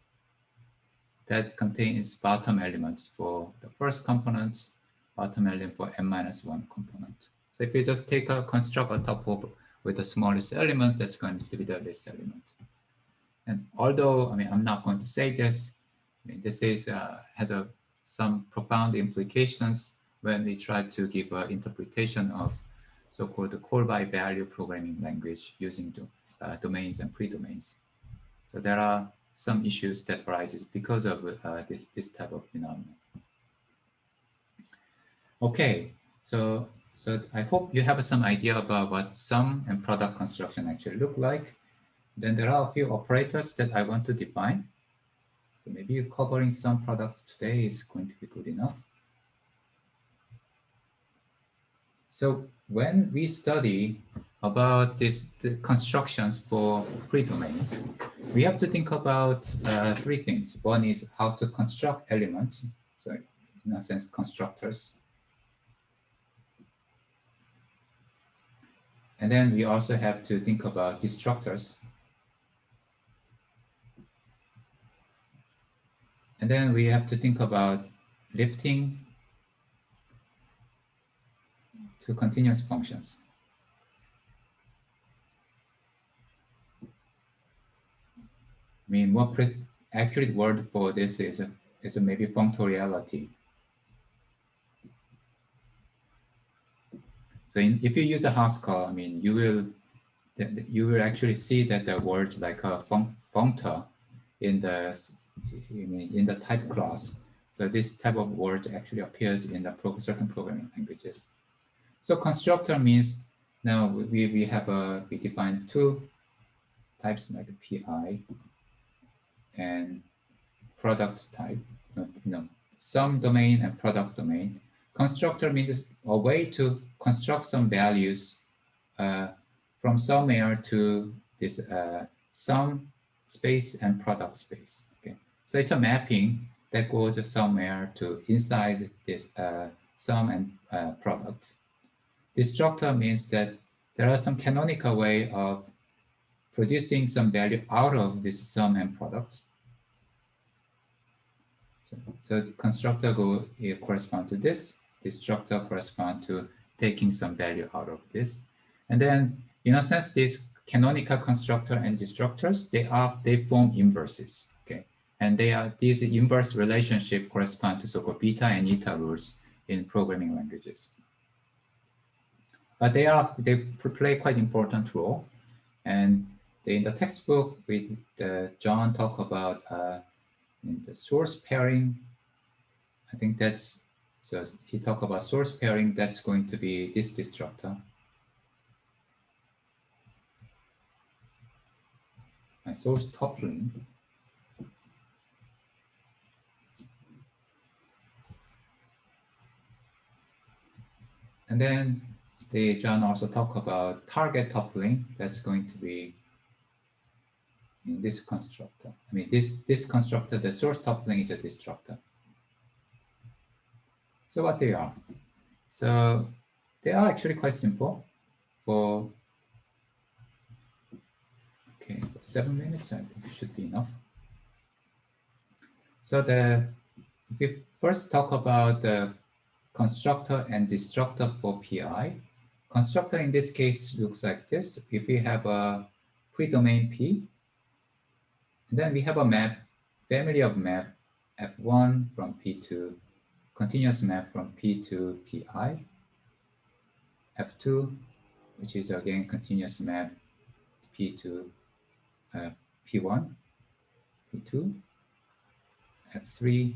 that contains bottom elements for the first component, bottom element for n-1 component. So if you just construct a tuple with the smallest element, that's going to be the least element. And although, I mean, I'm not going to say this, I mean, this is has some profound implications when we try to give an interpretation of so-called call-by-value programming language using domains and predomains. So there are some issues that arises because of this type of phenomenon. Okay, so I hope you have some idea about what sum and product construction actually look like. Then there are a few operators that I want to define. So maybe covering some products today is going to be good enough. So when we study about the constructions for predomains, we have to think about three things. One is how to construct elements, so in a sense, constructors. And then we also have to think about destructors. And then we have to think about lifting to continuous functions. I mean, what accurate word for this is maybe functoriality. So if you use a Haskell, I mean, you will actually see that the word like a functor in the type class. So this type of word actually appears in the certain programming languages. So constructor means now we define two types like PI and product type, sum domain and product domain. Constructor means a way to construct some values from somewhere to this sum space and product space. Okay, so it's a mapping that goes somewhere to inside this sum and product. Destructor means that there are some canonical way of producing some value out of this sum and product. So constructor correspond to this, destructor correspond to taking some value out of this. And then in a sense, these canonical constructor and destructors, they form inverses. Okay. And these inverse relationship correspond to so-called beta and eta rules in programming languages. But they play quite important role. And in the textbook, John talk about in the source pairing. I think so he talked about source pairing. That's going to be this destructor. And source toppling. And then John also talked about target toppling. That's going to be in this constructor. I mean, this constructor, the source toppling is a destructor. So what they are? So they are actually quite simple. For 7 minutes, I think it should be enough. So if we first talk about the constructor and destructor for PI, constructor in this case looks like this. If we have a pre-domain P, then we have a map, family of map F1 from P to continuous map from P to PI, F2, which is again continuous map P to P1, P2, F3,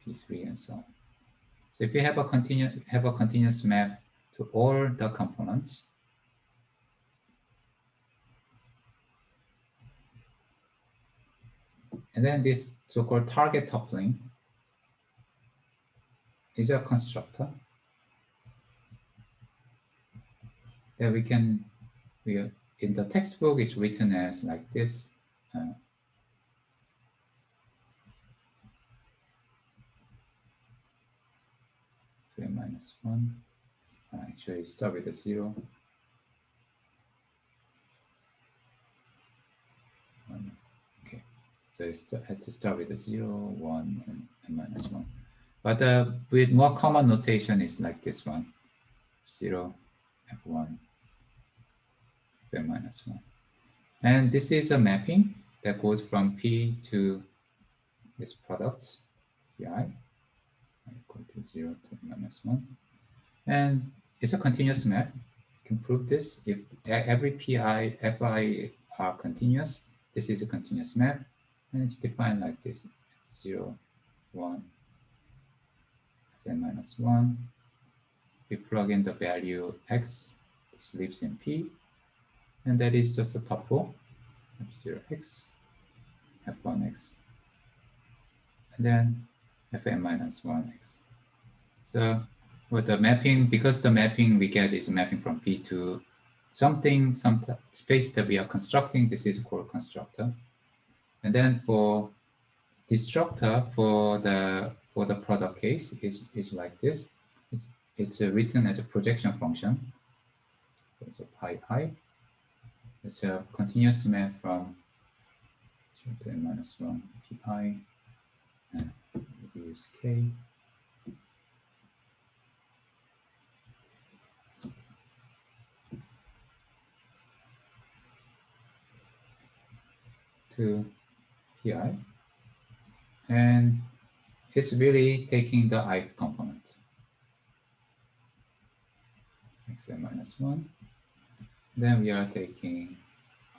P3, and so on. So if you have a continuous map to all the components, and then this so-called target toppling is a constructor that in the textbook it's written as like this. -1. Actually, start with a 0. 1. Okay, so I had to start with a 0, 1, and -1. But with more common notation is like this one: 0, F1, F-1. And this is a mapping that goes from P to this products, PI, equal to 0 to -1. And it's a continuous map. You can prove this. If every PI, FI are continuous, this is a continuous map. And it's defined like this: 0, 1, F-1. We plug in the value X, this lives in P. And that is just a tuple, F0x, F1x, and then Fn-1x. So with the mapping, because the mapping we get is a mapping from P to something, some space that we are constructing, this is called constructor. And then for destructor, for the product case, is like this. It's written as a projection function. So it's a pi I. It's a continuous map from 0 to n-1 pi, and we use k. To pi, and it's really taking the ith component, xn-1. Then we are taking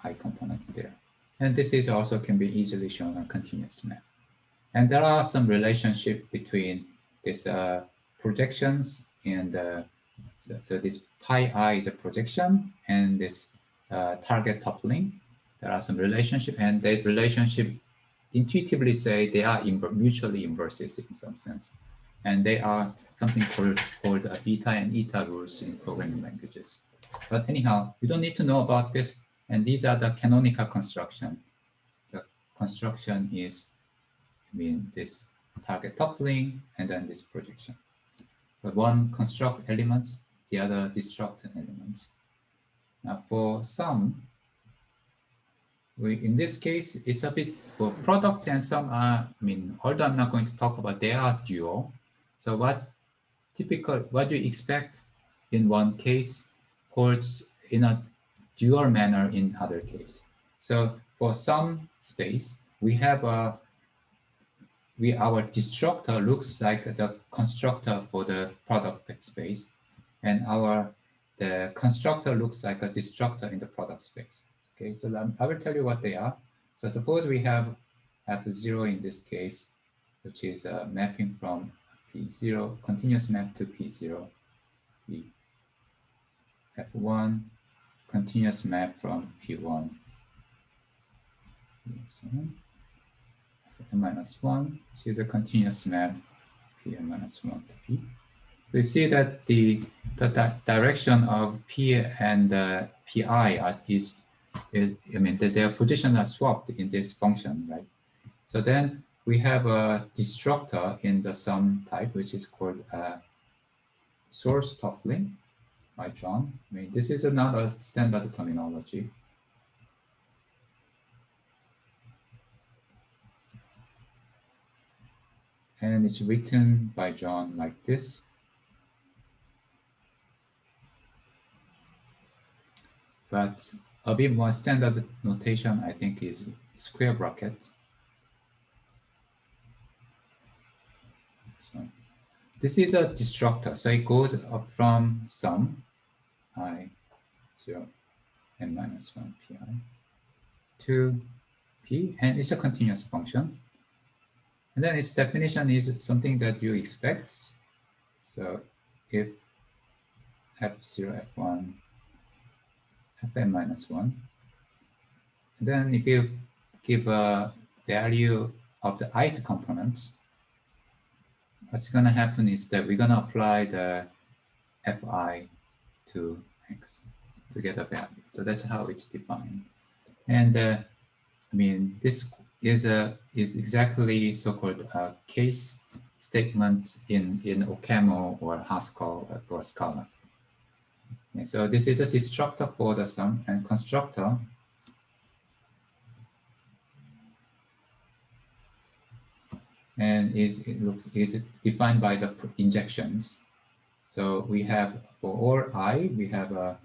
I component there. And this is also can be easily shown on continuous map. And there are some relationship between this projections and so this pi I is a projection, and this target toppling. There are some relationship, and that relationship intuitively say they are mutually inverses in some sense. And they are something called beta and eta rules in programming languages. But anyhow, you don't need to know about this. And these are the canonical construction. The construction is, this target toppling and then this projection. But one construct elements, the other destruct elements. Now for some, in this case, it's a bit for product, and some are, although I'm not going to talk about, they are dual. So what do you expect in one case holds in a dual manner in other case. So for some space, we have our destructor looks like the constructor for the product space, and the constructor looks like a destructor in the product space. Okay, so I will tell you what they are. So suppose we have F0 in this case, which is a mapping from P0, continuous map to P0, P F1, continuous map from P1, P1, F-1, which is a continuous map Pn-1 to P. So you see that the direction of P and Pi that their positions are swapped in this function, right? So then we have a destructor in the sum type, which is called source toppling by John. This is not a standard terminology. And it's written by John like this. But a bit more standard notation, I think, is square brackets. So this is a destructor. So it goes up from sum I 0 n minus 1 pi to p, and it's a continuous function. And then its definition is something that you expect. So if f0, f1, fn minus 1, and then if you give a value of the ith components, what's going to happen is that we're going to apply the fi to x to get a value. So that's how it's defined. And this is exactly so-called case statement in OCaml or Haskell or Scala. Okay, so this is a destructor for the sum, and constructor and is defined by the injections. So we have for all I, we have a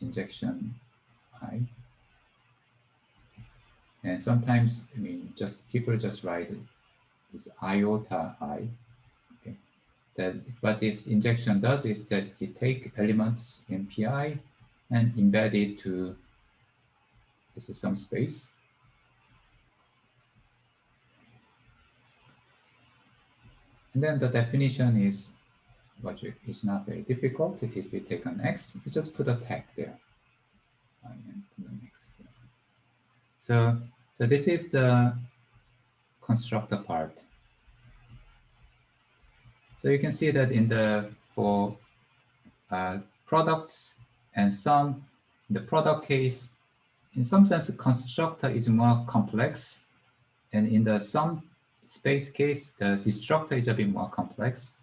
injection I. And sometimes, people just write this iota I. Okay. What this injection does is that it takes elements in Pi and embed it to, this is some space. And then the definition is, it's not very difficult. If we take an X, you just put a tag there. And put an X there. So this is the constructor part. So you can see that for products and sum, in the product case, in some sense, the constructor is more complex. And in the sum space case, the destructor is a bit more complex.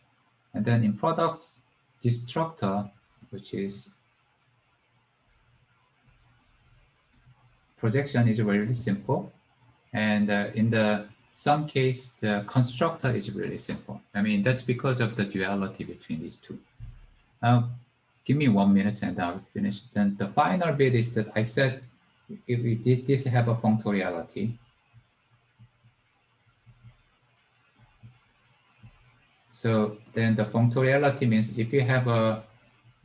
And then in products, destructor, which is projection, is really simple. And in the sum case, the constructor is really simple. That's because of the duality between these two. Now, give me 1 minute and I'll finish. Then the final bit is that I said, if we did this have a functoriality. So then the functoriality means if you have a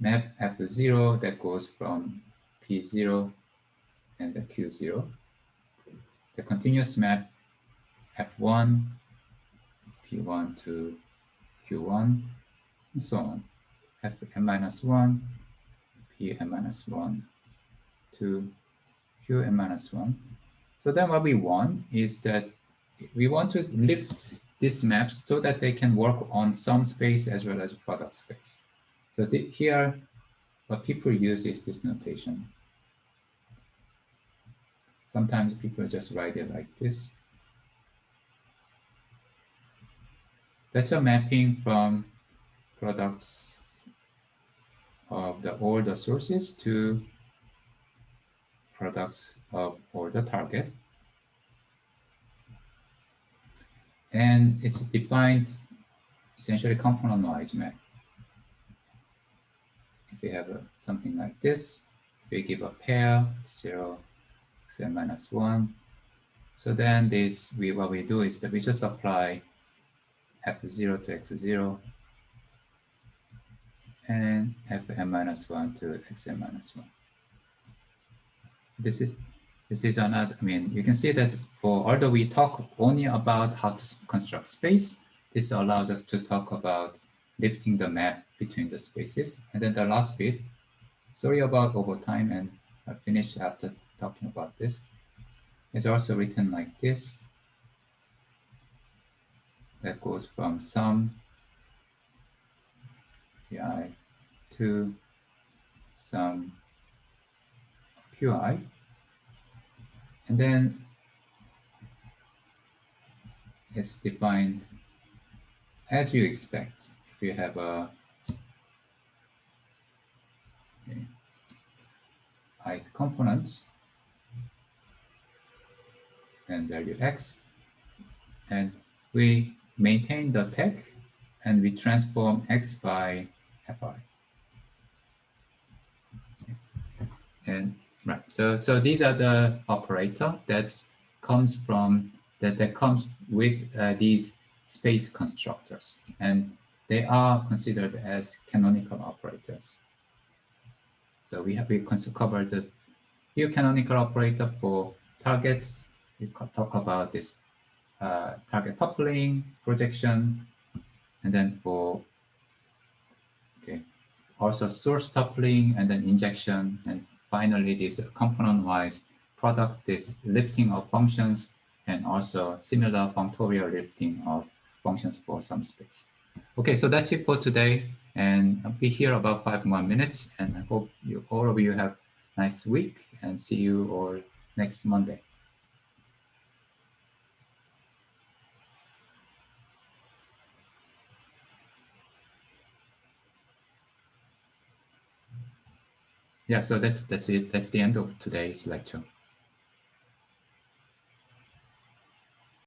map F0 that goes from P0 and the Q0, the continuous map F1, P1 to Q1, and so on. Fn-1, Pn-1 to Qn-1. So then what we want is that we want to lift these maps so that they can work on sum space as well as product space. So here, what people use is this notation. Sometimes people just write it like this. That's a mapping from products of all the sources to products of all the target. And it's defined essentially component-wise map. If you have something like this, we give a pair 0, xn minus 1. So then what we do is that we just apply f0 to x0 and fn minus 1 to xn minus 1. This is another, you can see that although we talk only about how to construct space, this allows us to talk about lifting the map between the spaces. And then the last bit, sorry about overtime, and I'll finish after talking about this. It's also written like this. That goes from sum pi to sum qi. And then it's defined as you expect. If you have a ith components and value x, and we maintain the tag and we transform x by fi. And right, so these are the operator that comes with these space constructors, and they are considered as canonical operators. So we covered the few canonical operator for targets. We talk about this target toppling, projection, and then for also source toppling, and then injection, and finally this component-wise product is lifting of functions, and also similar functorial lifting of functions for some space. Okay, so that's it for today, and I'll be here about 5 more minutes, and I hope all of you have a nice week, and see you all next Monday. Yeah, so that's it. That's the end of today's lecture.